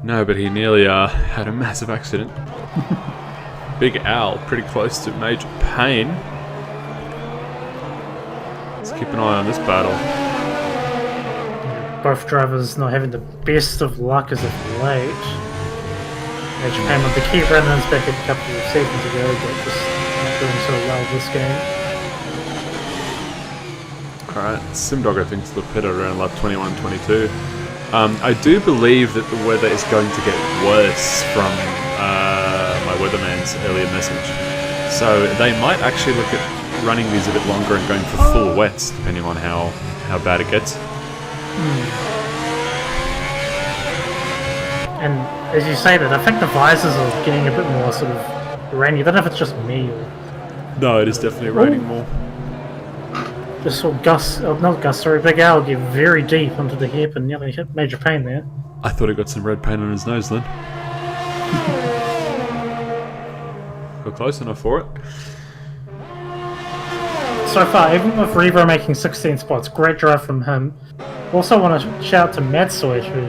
No, but he nearly had a massive accident. Big Al, pretty close to Major Pain. Let's keep an eye on this battle. Both drivers not having the best of luck as of late. Major Pain with the key runners back a couple of seasons ago, but just not doing so well this game. Alright, Simdog I think is the pit around lap 21-22. I do believe that the weather is going to get worse from my weatherman's earlier message. So they might actually look at running these a bit longer and going for full wets, depending on how bad it gets. And as you say that, I think the visors are getting a bit more sort of rainy. I don't know if it's just me or... No, it is definitely raining more. Just saw Big Al get very deep onto the hairpin, nearly hit Major Pain there. I thought he got some red paint on his nose then. Got close enough for it. So far, even with Revo making 16 spots, great drive from him. Also want to shout out to Matsoy, who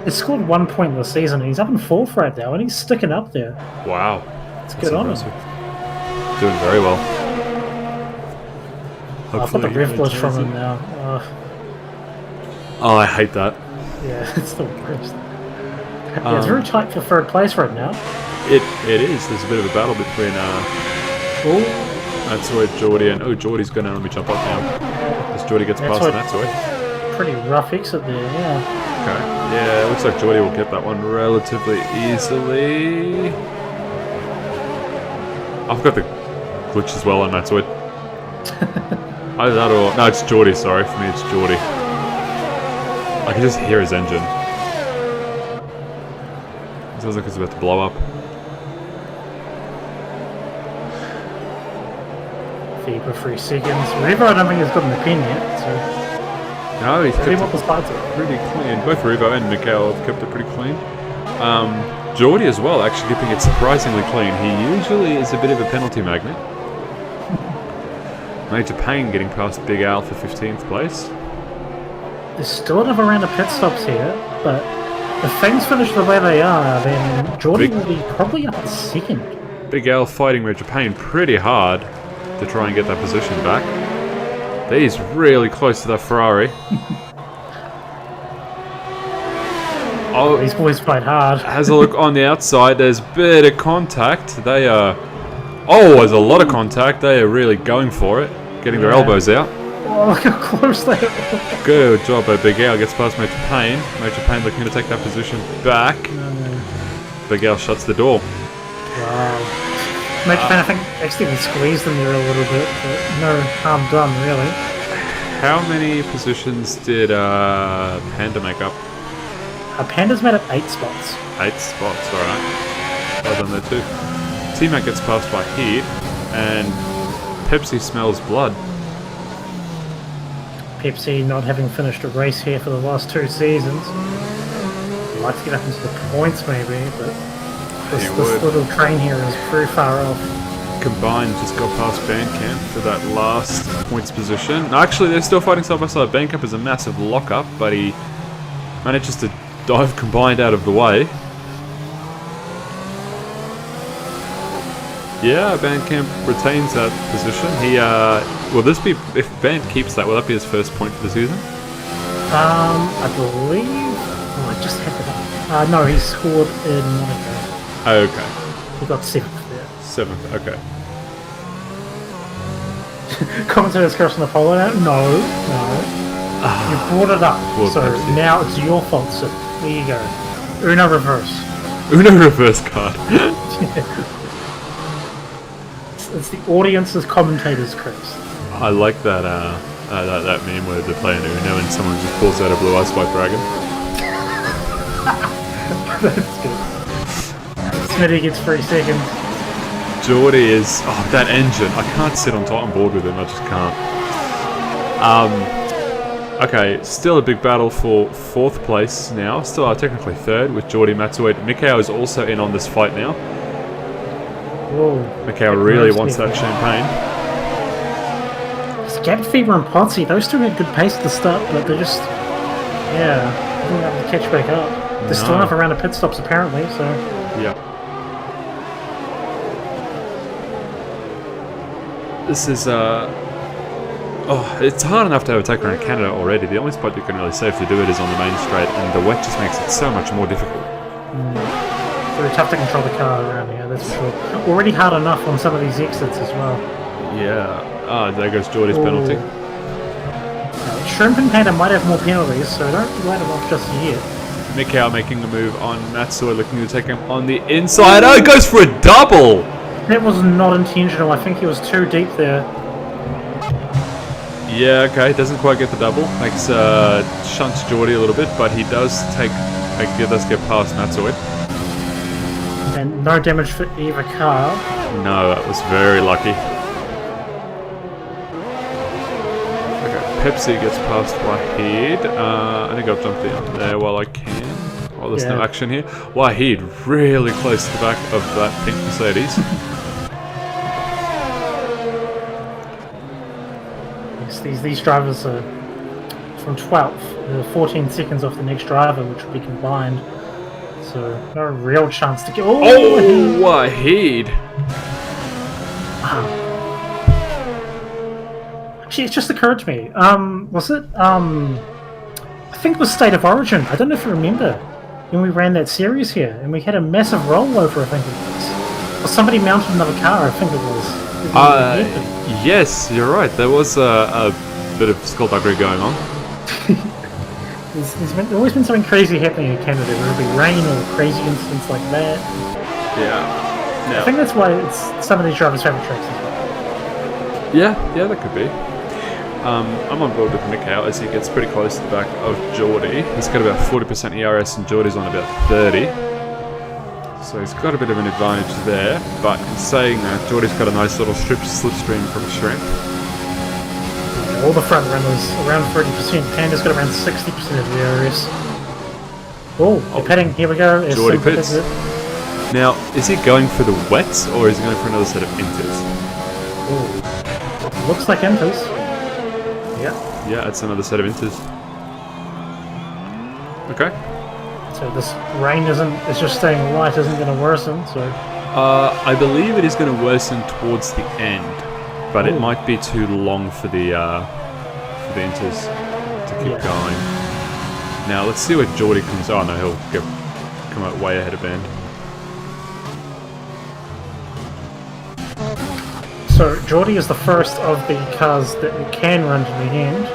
has scored 1 point this season. He's up in 4th right now, and he's sticking up there. Wow. It's good on him. Doing very well. I've got the rev glitch from him now. Oh, I hate that. Yeah, it's the worst. Yeah, it's very tight for 3rd place right now. It is. There's a bit of a battle between Matsoy, Geordie, and Geordie's going to let me jump up now. As Geordie gets past Matsoy. Pretty rough exit there, yeah. Okay. Yeah, it looks like Geordie will get that one relatively easily. I've got the glitch as well on Matsoy. Either that or... No, it's Geordie, sorry. For me, it's Geordie. I can just hear his engine. It sounds like it's about to blow up. For 3 seconds. Revo, I don't think he's got an opinion yet, so... No, he's kept it pretty clean. Both Revo and Mikhail have kept it pretty clean. Geordie as well, actually keeping it surprisingly clean. He usually is a bit of a penalty magnet. Major Pain getting past Big Al for 15th place. There's still another round of pit stops here, but if things finish the way they are, then Geordie will be probably up at 2nd. Big Al fighting Major Pain pretty hard to try and get that position back. He's really close to that Ferrari. Oh, these boys fight hard. Has a look on the outside. There's a bit of contact. They are... Oh, there's a lot of contact. They are really going for it. Getting their elbows out. Oh, look how close they are. Good job by Big Al. Gets past Major Pain. Major Pain looking to take that position back. Big Al shuts the door. Wow. Major Pain, I think, accidentally squeezed them there a little bit, but no harm done, really. How many positions did Panda make up? Panda's made up 8 spots. 8 spots, alright. Well done there too. T-Mac gets passed by Heat, and Pepsi smells blood. Pepsi not having finished a race here for the last 2 seasons. I'd like to get up into the points maybe, but this little train here is very far off. Combined just got past Bandcamp for that last points position. Actually, they're still fighting side by side. Bandcamp is a massive lock-up, but he manages to dive Combined out of the way. Yeah, Bandcamp retains that position. He, will this be, if Band keeps that, will that be his first point for the season? I believe, I just had it up. No, he scored in Monaco. Oh, okay. He got 7th there. 7th, okay. Commentator's crossing the pole now? No. You brought it up, so now it's your fault, so there you go. Uno reverse. Uno reverse card. It's the audience's commentator's curse. I like that that meme where they're playing Uno and someone just pulls out a blue eyes white dragon. That's good. Smitty gets 3 seconds. Geordie is... Oh, that engine. I can't sit on Titan board with him. I just can't. Okay, still a big battle for 4th place now. Still technically 3rd with Geordie, Matsuo. Mikhail is also in on this fight now. Whoa. Mikhail really wants that champagne. It's Gap Fever and Potsy. Those two had good pace at the start, but they're just... Yeah, they're not able to catch back up. There's still enough around the pit stops, apparently, so... Yeah. This is, oh, it's hard enough to overtake around Canada already. The only spot you can really safely do it is on the main straight, and the wet just makes it so much more difficult. Very tough to control the car around here, that's for sure. Already hard enough on some of these exits as well. Yeah. Ah, there goes Geordie's penalty. Shrimp and Panda might have more penalties, so don't write them off just yet. Mikhail making the move on Matsui, looking to take him on the inside. Oh, it goes for a double! That was not intentional. I think he was too deep there. Yeah, okay, doesn't quite get the double. Makes shunts Geordie a little bit, but he does get past Matsui. And no damage for either car. No, that was very lucky. Okay, Pepsi gets past Wahid. I think I've jumped in there while I can. While there's no action here. Wahid really close to the back of that pink Mercedes. These drivers are from 12th, 14 seconds off the next driver, which will be combined. So no real chance to get. Oh, Wahid! Wow. Actually, it just occurred to me. Was it? I think it was State of Origin. I don't know if you remember when we ran that series here, and we had a massive rollover. I think it was, or somebody mounted another car. I think it was. Yes, you're right. There was a bit of skullduggery going on. There's always been something crazy happening in Canada. There'll be rain or crazy incidents like that. Yeah. I think that's why some of these drivers' favourite tracks as well. Yeah, that could be. I'm on board with Mikhail as he gets pretty close to the back of Geordie. He's got about 40% ERS and Geordie's on about 30. So he's got a bit of an advantage there, but in saying that, Geordie's got a nice little slipstream from Shrimp. All the front runners around 30%. Panda's got around 60% of the ERS. Oh, they're pitting. Here we go. Geordie pits. Now, is he going for the wets or is he going for another set of inters? Oh, looks like inters. Yeah. Yeah, it's another set of inters. Okay. So this rain is just staying light, isn't going to worsen. So. I believe it is going to worsen towards the end, but it might be too long for the inters to keep going. Now let's see where Geordie comes. Oh no, he'll come out way ahead of Band. So Geordie is the first of the cars that we can run to the end.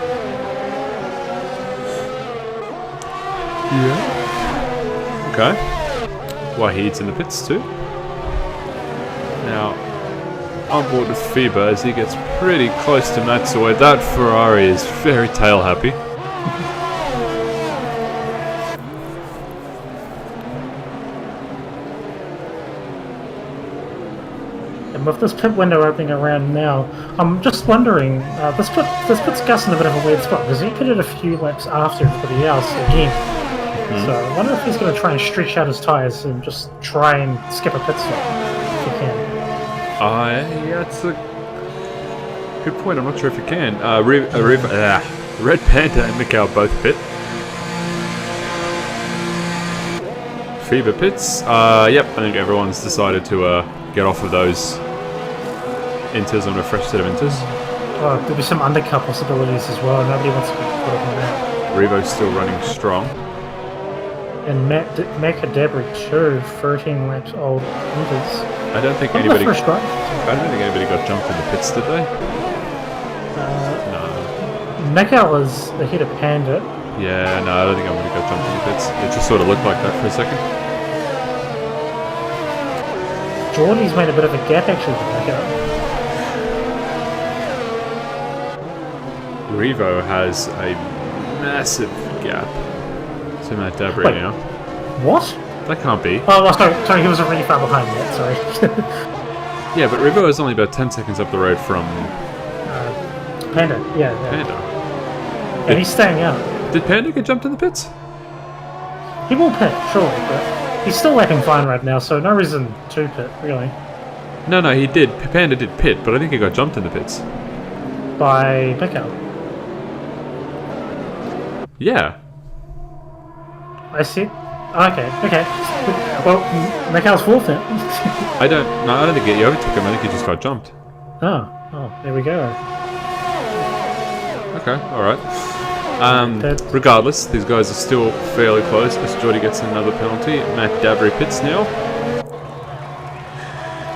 Yeah. Okay. Wahid's in the pits too. Now, on board with Fever as he gets pretty close to Matsui. That Ferrari is very tail happy. And with this pit window opening around now, I'm just wondering, this puts Gus in a bit of a weird spot because he pitted a few laps after everybody else again. So I wonder if he's going to try and stretch out his tyres and just try and skip a pit stop if he can. Yeah, it's a good point. I'm not sure if he can. Red Panda and Mikhail both pit. Fever pits. Yep, I think everyone's decided to get off of those inters on a fresh set of inters. Oh, there'll be some undercut possibilities as well. Nobody wants to be caught up in that. Revo's still running strong. And Macadabry too, 13 laps old inters. I don't think anybody got jumped in the pits, did they? No. Macau was ahead of Panda. Yeah, no, I don't think anybody got jumped in the pits. It just sort of looked like that for a second. Geordie's made a bit of a gap actually with Macau. Revo has a massive gap to Matt Dabry now. What? That can't be. Oh, sorry, he was really far behind that, sorry. Yeah, but Revo is only about 10 seconds up the road from... Panda, yeah. Panda. And he's staying out. Did Panda get jumped in the pits? He will pit, sure, but he's still lapping fine right now, so no reason to pit, really. No, he did. Panda did pit, but I think he got jumped in the pits. By Mikhail. Yeah. I see. Okay. Well, Mikhail's fourth then. I don't think he overtook him. I think he just got jumped. Oh, there we go. Okay, alright. Regardless, these guys are still fairly close as Geordie gets another penalty. Matt Dabry pits now.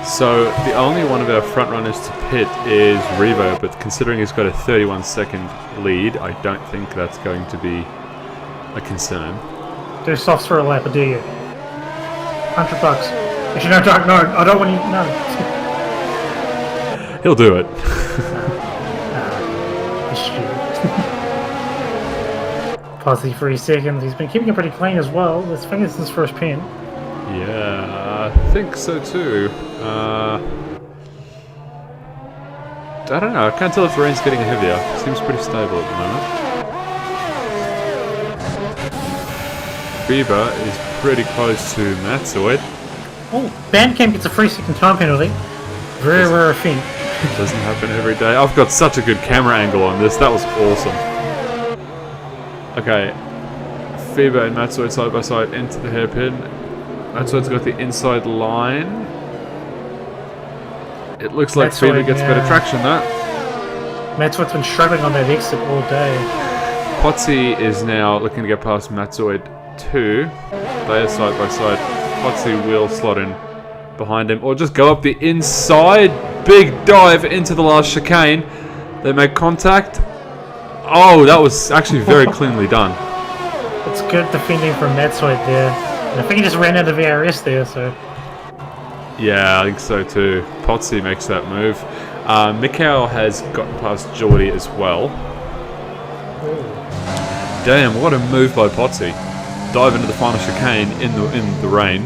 So the only one of our front runners to pit is Revo, but considering he's got a 31-second lead, I don't think that's going to be a concern. Do softs for a lap, do you? $100. Actually, no, don't. No, I don't want you. No. He'll do it. Posse 3 seconds. He's been keeping it pretty clean as well. I think it's his first pin. Yeah, I think so too. I don't know. I can't tell if the rain's getting heavier. It seems pretty stable at the moment. Bieber is pretty close to Matsuit. Oh, Bandcamp gets a 3-second time penalty. Very rare thing. Doesn't happen every day. I've got such a good camera angle on this. That was awesome. Okay. Bieber and Matsuit side by side into the hairpin. Matsuit's got the inside line. It looks like Bieber gets better traction though. Matsuit's been struggling on that exit all day. Potsy is now looking to get past Matsuit 2. They are side by side. Potsy will slot in behind him, or just go up the inside. Big dive into the last chicane. They make contact. Oh, that was actually very cleanly done. It's good defending from Matsuit there. And I think he just ran out of VRS there, so... Yeah, I think so too. Potsy makes that move. Mikhail has gotten past Geordie as well. Damn, what a move by Potsy. Dive into the final chicane in the rain.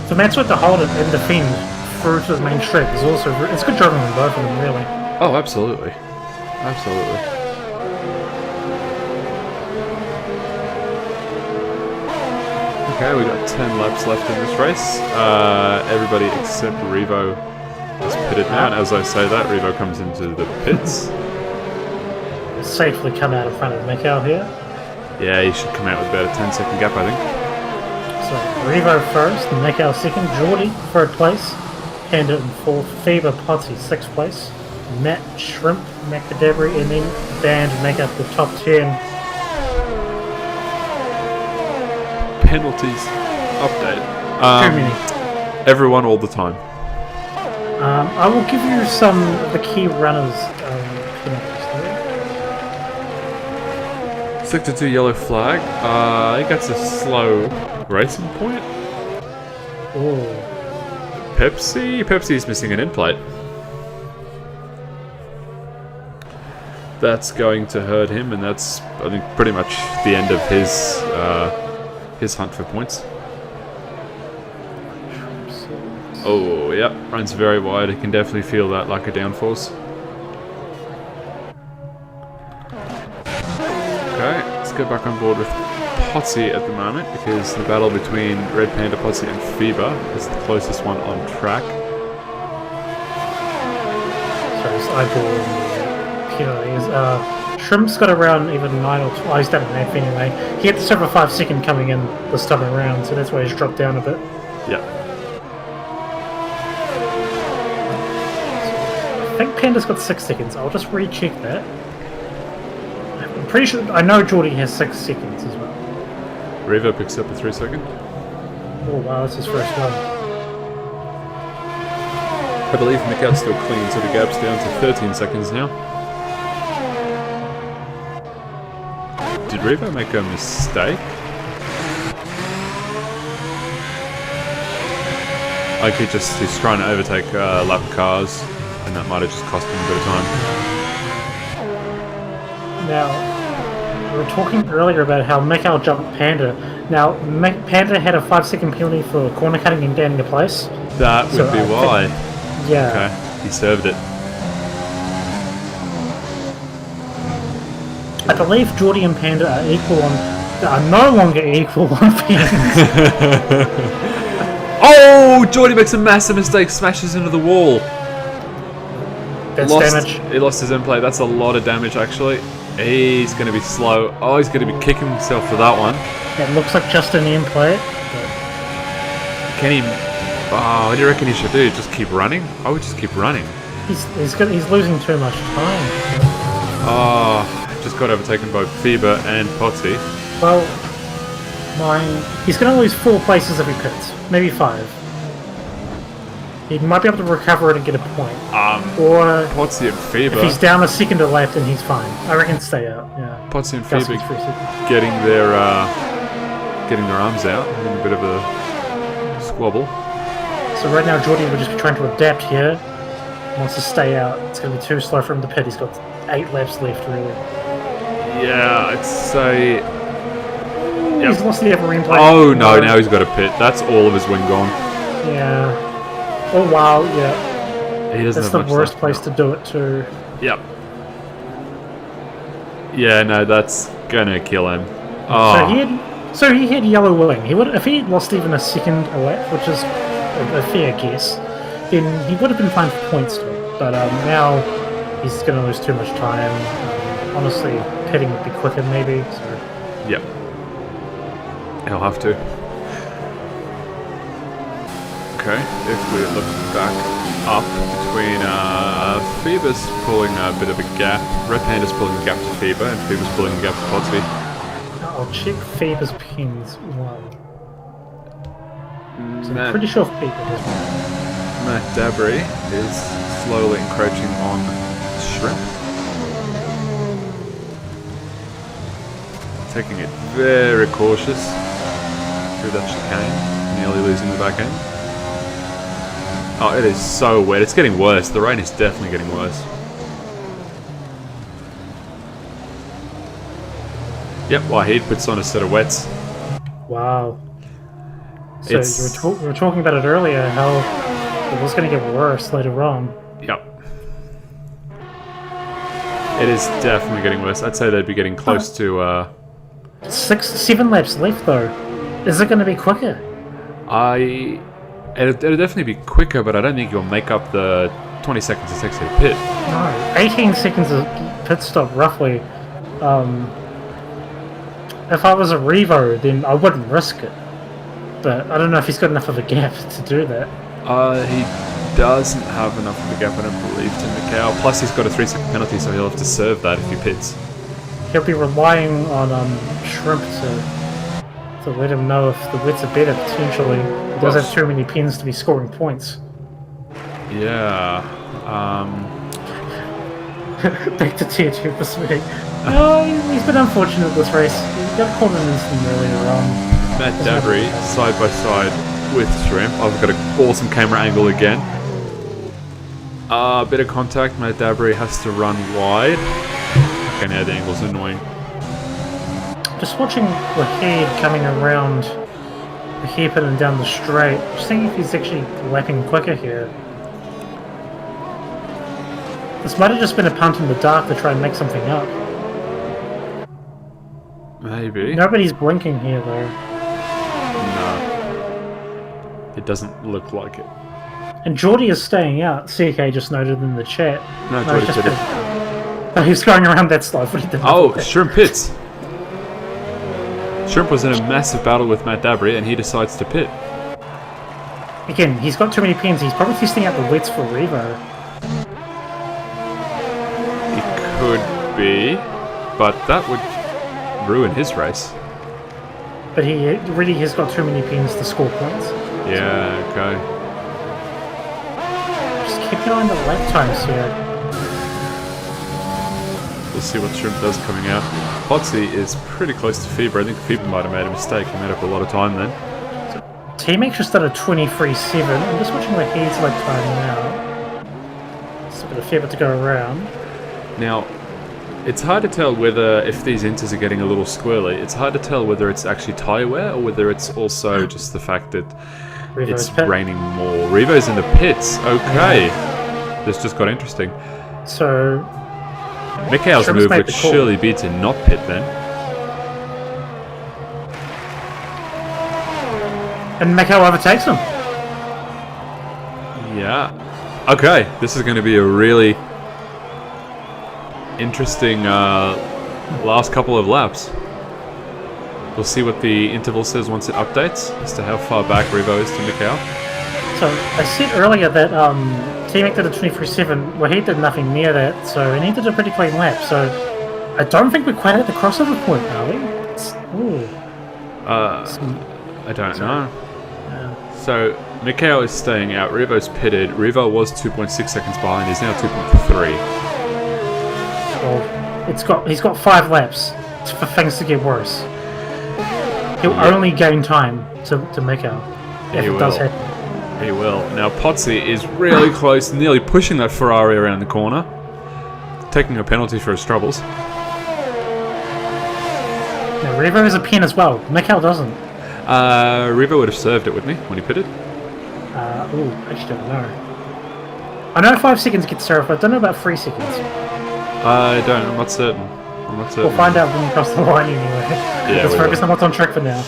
So Matsuit to hold it and defend through to the main straight is also... It's good driving from both of them, really. Oh, absolutely. Absolutely. Okay, we got 10 laps left in this race. Everybody except Revo is pitted now, and as I say that, Revo comes into the pits. Safely come out in front of Mikhail here. Yeah, he should come out with about a 10-second gap, I think. So Revo first, Mikhail second, Geordie third place, Panda in fourth, Fever Potsy sixth place, Matt Shrimp, Macadabry, and then Band make up the top 10. Penalties update. Too many. Everyone all the time. I will give you some of the key runners penalties there. Sector 2 yellow flag. I think that's a slow racing point. Oh. Pepsi's missing an end plate. That's going to hurt him, and that's, I think, pretty much the end of his hunt for points. Oh, yep, runs very wide. He can definitely feel that like a downforce. Okay, let's go back on board with Potsy at the moment, because the battle between Red Panda, Potsy and Fever is the closest one on track. So this eyeball penalties. Shrimp's got around either 9 or 12. He's done an 8th anyway. He had to serve a 5-second coming in this time around, so that's why he's dropped down a bit. Yeah. I think Panda's got 6 seconds. I'll just recheck that. I'm pretty sure. I know Geordie has 6 seconds as well. Revo picks up a 3-second. Oh wow, that's his first one. I believe Mikhail's still clean, so the gap's down to 13 seconds now. Did Revo make a mistake? Like he's trying to overtake lap cars, and that might have just cost him a bit of time. Now, we were talking earlier about how Mikhail jumped Panda. Now, Panda had a 5-second penalty for corner cutting and down into place. That would be why. Yeah. Okay, he served it. I believe Geordie and Panda are equal on... are no longer equal on fans. Oh, Geordie makes a massive mistake, smashes into the wall. That's damage. He lost his in-play. That's a lot of damage, actually. He's going to be slow. Oh, he's going to be kicking himself for that one. It looks like just an in-play. Can he... Oh, what do you reckon he should do? Just keep running? I would just keep running. He's losing too much time. Oh, just got overtaken by Fever and Potsy. Well, he's going to lose 4 places if he pits. Maybe 5. He might be able to recover it and get a point. Or Potsy and Fever. if he's down a second or left, then he's fine. I reckon stay out. Yeah. Potsy and Fever getting their arms out, having a bit of a squabble. So right now, Geordie will just be trying to adapt here. He wants to stay out. It's going to be too slow for him to pit. He's got 8 laps left, really. Yeah, I'd say. Yep. He's lost the upper replay. Oh no! Now he's got a pit. That's all of his wing gone. Yeah. Oh wow! Yeah. He doesn't That's have the much worst left place now. to do it too. Yep. Yeah, no, that's gonna kill him. So Oh, he had yellow wing. He would, if he had lost even a second a lap, which is a fair guess, then he would have been fine for points still. But now he's going to lose too much time. Honestly, pitting would be quicker maybe. So. yep. He'll have to. Okay, if we look back up between Fever's pulling a bit of a gap, Red Panda's pulling a gap to Fever, and Fever's pulling a gap to Potsy. I'll check Fever's pins. Wow. So I'm Matt, pretty sure Fever has one. Matt Dabry is slowly encroaching on Shrimp. Taking it very cautious through that chicane, nearly losing the back end. Oh, it is so wet. It's getting worse. The rain is definitely getting worse. Yep, Wahid puts on a set of wets. Wow. So you were talking about it earlier, how it was going to get worse later on. Yep. It is definitely getting worse. I'd say they'd be getting close to... 7 laps left though. Is it going to be quicker? It'll definitely be quicker, but I don't think you'll make up the 20 seconds it takes to pit. No, 18 seconds of pit stop roughly. If I was a Revo, then I wouldn't risk it. But I don't know if he's got enough of a gap to do that. He doesn't have enough of a gap, I don't believe, to Mikhail. Plus he's got a 3-second penalty, so he'll have to serve that if he pits. He'll be relying on Shrimp to let him know if the wets are better, potentially. He does have too many pins to be scoring points. Yeah. Back to tier 2 for Smitty. No, he's been unfortunate this race. He got caught in an incident earlier on. Matt Dabry, side by side with Shrimp. I've got an awesome camera angle again. Bit of contact. Matt Dabry has to run wide. Okay, now the angle's annoying. Just watching Wahid coming around the hairpin and down the straight. Just thinking if he's actually lapping quicker here. This might have just been a punt in the dark to try and make something up. Maybe. Nobody's blinking here though. No. It doesn't look like it. And Geordie is staying out. CK just noted in the chat. No, Geordie he's did it. Oh, he's going around that slide. What he did Oh, Shrimp pits. Shrimp was in a massive battle with Matt Dabry and he decides to pit. Again, he's got too many pins. He's probably testing out the wets for Revo. He could be, but that would ruin his race. But he really has got too many pins to score points. Yeah, okay. Just keep an eye on the lap times here. We'll see what Shrimp does coming out. Potsy is pretty close to Fever. I think Fever might have made a mistake. He made up a lot of time then. Team actually started 23-7. I'm just watching the heads lap time now. It's a fair bit to go around. Now, it's hard to tell whether, if these inters are getting a little squirrely, it's hard to tell whether it's actually tyre wear or whether it's also just the fact that it's raining more. Revo's in the pits. Okay. Yeah. This just got interesting. So... Mikhail's move would surely be to not pit then. And Mikhail overtakes him. Yeah. Okay, this is going to be a really interesting last couple of laps. We'll see what the interval says once it updates as to how far back Revo is to Mikhail. So I said earlier that T-Mac did a 23.7, well he did nothing near that, so and he did a pretty clean lap, so I don't think we're quite at the crossover point, are we? I don't know. So Mikhail is staying out, Revo's pitted, Revo was 2.6 seconds behind, he's now 2.3. Well, he's got 5 laps for things to get worse. He'll only gain time to Mikhail if it does happen. He will. Now Pozzi is really close, nearly pushing that Ferrari around the corner, taking a penalty for his troubles. Now Revo has a pin as well. Mikhail doesn't. Revo would have served it, wouldn't he, when he pitted? I actually don't know. I know 5 seconds gets served, but I don't know about 3 seconds. I don't. I'm not certain. We'll find out when we cross the line anyway. Yeah, let's focus on what's on track for now.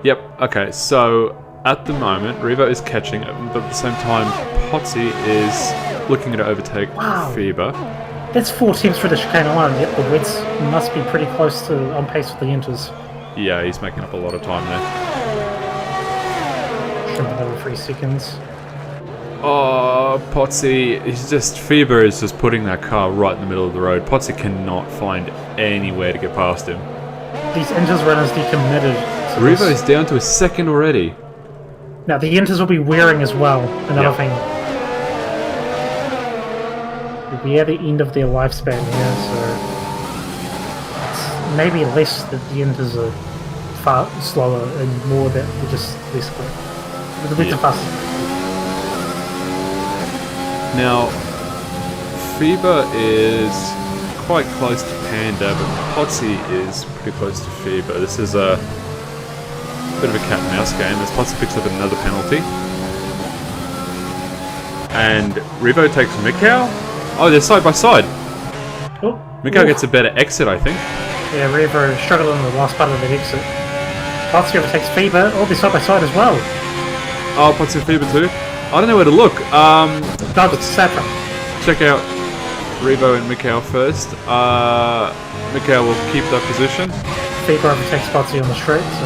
Yep. Okay. So at the moment, Revo is catching, but at the same time, Pozzi is looking to overtake Fieber. That's 4 attempts for the chicane alone. Yep, the wets must be pretty close to on pace with the enters. Yeah, he's making up a lot of time there. Shrimp another 3 seconds. Oh, Pozzi, Fieber is just putting that car right in the middle of the road. Pozzi cannot find anywhere to get past him. These enters runners decommitted. Revo is down to a second already. Now, the enters will be wearing as well, another thing. We'll be at the end of their lifespan here, so it's maybe less that the enters are far slower and more that they're just less quick. A little bit faster. Now, Fieber is quite close to Panda, but Pozzi is pretty close to Fieber. This is a bit of a cat and mouse game as Pozzi picks up another penalty. And Revo takes Mikhail. Oh, they're side by side. Oh, Mikhail gets a better exit, I think. Yeah, Revo struggled in the last part of that exit. Pozzi overtakes Fieber. Oh, they're side by side as well. Oh, Pozzi and Fieber too. I don't know where to look. Let's check out Revo and Mikhail first. Mikhail will keep that position. Fieber overtakes Pozzi on the straight, so...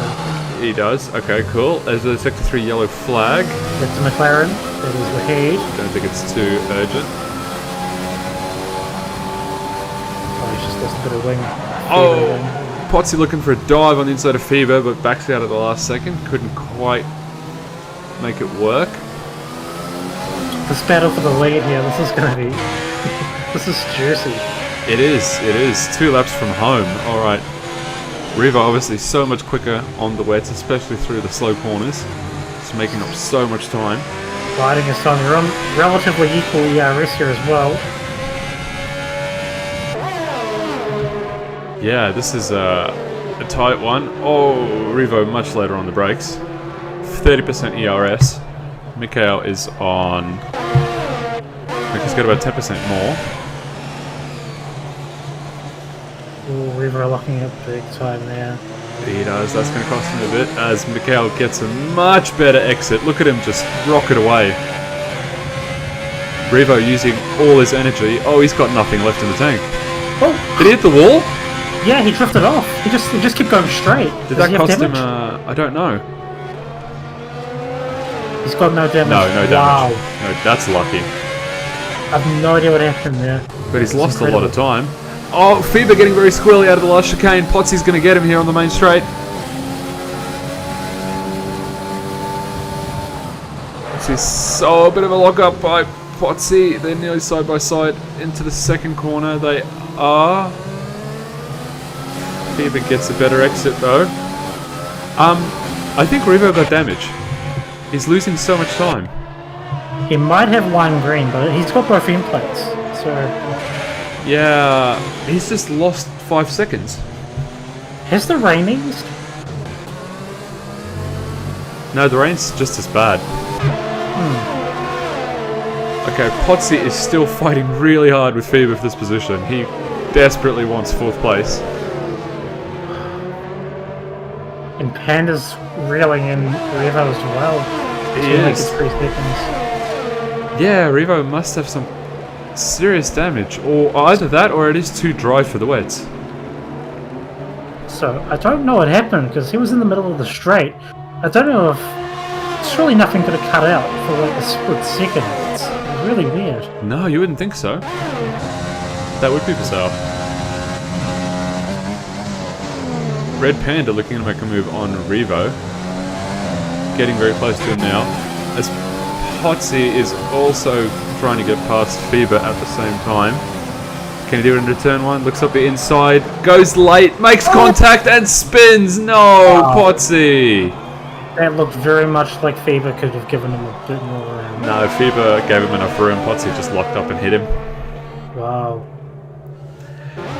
He does. Okay, cool. There's a Sector 3 yellow flag. That's a McLaren. That is Wahid. Don't think it's too urgent. Oh, he's just lost a bit of wing. Oh! Pozzi looking for a dive on the inside of Fieber, but backs out at the last second. Couldn't quite make it work. This battle for the lead here, this is going to be... this is juicy. It is. 2 laps from home. Alright. Revo obviously so much quicker on the wets, especially through the slow corners. It's making up so much time. Riding his time. You're on relatively equal ERS here as well. Yeah, this is a tight one. Oh, Revo much later on the brakes. 30% ERS. Mikhail is on... Mikhail's got about 10% more. Ooh, Revo locking up big time there. He does, that's going to cost him a bit as Mikhail gets a much better exit. Look at him just rocket away. Revo using all his energy. Oh, he's got nothing left in the tank. Oh! Did he hit the wall? Yeah, he drifted off. He just kept going straight. Did that cost him, I don't know. He's got no damage. No damage. Wow. No, that's lucky. I have no idea what happened there. But he's lost a lot of time. Oh, Fieber getting very squirrely out of the last chicane. Pozzi's going to get him here on the main straight. This is so a bit of a lock-up by Pozzi. They're nearly side by side into the second corner. They are. Fieber gets a better exit though. I think Revo got damage. He's losing so much time. He might have lime green, but he's got both end plates, so... Yeah, he's just lost 5 seconds. Has the rain eased? No, the rain's just as bad. Okay, Pozzi is still fighting really hard with Fieber for this position. He desperately wants 4th place. And Panda's reeling in Revo as well. He is. 3 seconds. Yeah, Revo must have some serious damage, or either that or it is too dry for the wets. So, I don't know what happened, because he was in the middle of the straight. I don't know if... Surely nothing could have cut out for like a split second. It's really weird. No, you wouldn't think so. That would be bizarre. Red Panda looking to make a move on Revo. Getting very close to him now. As Potsy is also trying to get past Fever at the same time. Can he do it into turn one? Looks up the inside. Goes late. Makes contact and spins. No, Wow. Potsy. That looked very much like Fever could have given him a bit more room. No, Fever gave him enough room. Potsy just locked up and hit him. Wow.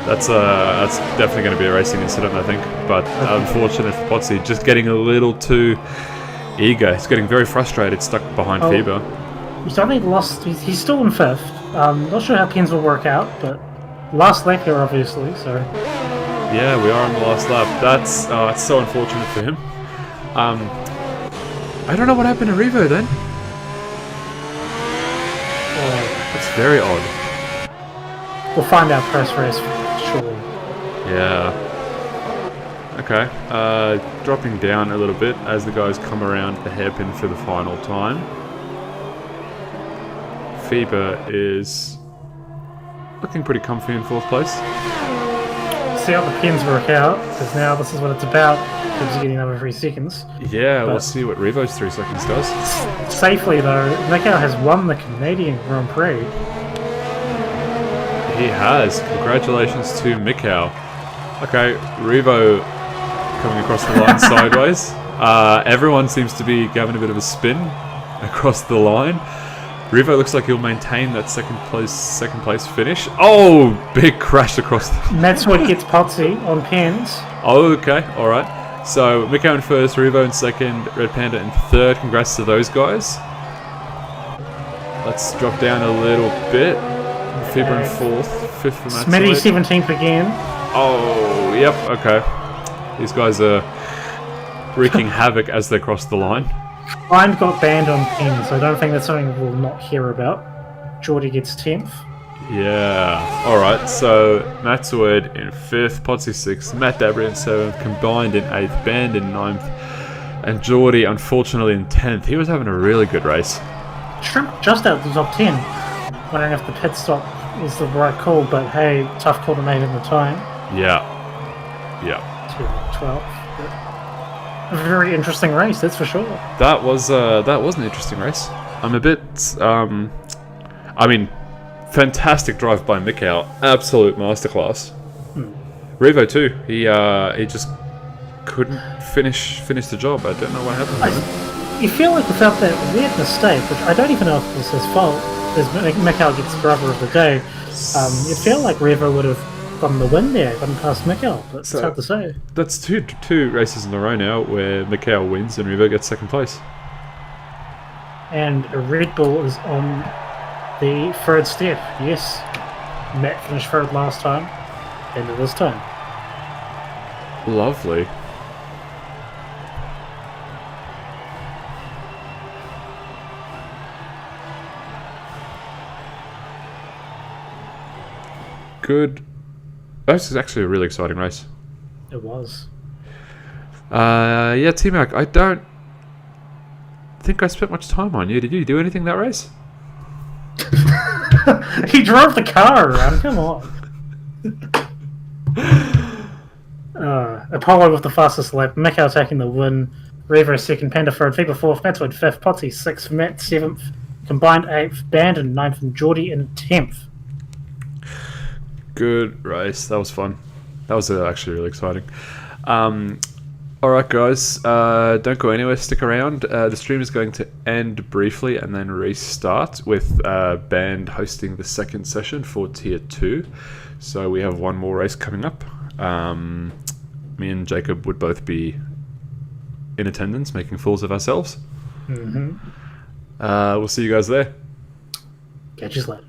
That's definitely going to be a racing incident, I think. But unfortunate for Potsy, just getting a little too eager. He's getting very frustrated, stuck behind Fever. He's only lost. He's still in 5th. Not sure how pins will work out, but last lap here, obviously. So yeah, we are on the last lap. That's it's so unfortunate for him. I don't know what happened to Revo then. That's very odd. We'll find out press race, surely. Yeah. Okay. Dropping down a little bit as the guys come around the hairpin for the final time. Fever is looking pretty comfy in 4th place. See how the pins work out, because now this is what it's about. Gives you getting another 3 seconds. Yeah, we'll see what Revo's 3 seconds does. Safely though, Mikau has won the Canadian Grand Prix. He has. Congratulations to Mikau. Okay, Revo coming across the line sideways. Everyone seems to be having a bit of a spin across the line. Revo looks like he'll maintain that second place finish. Oh, big crash across the... And that's what gets Potsy on pins. Oh, okay, alright. So, Mikau in 1st, Revo in 2nd, Red Panda in 3rd. Congrats to those guys. Let's drop down a little bit. Fever in 4th, 5th from that Smitty side. 17th again. Oh, yep, okay. These guys are wreaking havoc as they cross the line. Blind got banned on pins, so I don't think that's something we'll not hear about. Geordie gets 10th. Yeah. Alright, so Matt Sword in 5th, Potsy 6th, Matt Dabry in 7th, combined in 8th, Band in 9th, and Geordie unfortunately in 10th. He was having a really good race. Shrimp just out the top 10. Wondering if the pit stop is the right call, but hey, tough call to make at the time. Yeah. Yeah. 12th. A very interesting race, that's for sure. That was an interesting race. I'm a bit I mean, fantastic drive by Mikau, absolute masterclass. Revo too. He just couldn't finish the job. I don't know what happened. You feel like without that weird mistake, which I don't even know if it was his fault, as Mikau gets driver of the day, you feel like Revo would have gotten the win there, gotten past Mikau, but it's hard to say. That's two races in a row now where Mikau wins and Revo gets 2nd place. And a Red Bull is on the 3rd step, yes. Matt finished 3rd last time, and this time. Lovely. Good. This is actually a really exciting race. It was. Yeah, T-Mac, I don't think I spent much time on you. Did you do anything that race? He drove the car around, come on. Apollo with the fastest lap, Mikau taking the win, Revo 2nd, Panda 3rd, Fever 4th, Matt Wood 5th, Potsy 6th, Matt 7th, combined 8th, Band in 9th, and Geordie in 10th. Good race. That was fun. That was actually really exciting. Alright guys, don't go anywhere, stick around. The stream is going to end briefly and then restart with Band hosting the 2nd session for Tier 2. So we have one more race coming up. Me and Jacob would both be in attendance, making fools of ourselves. Mm-hmm. We'll see you guys there. Catch you later.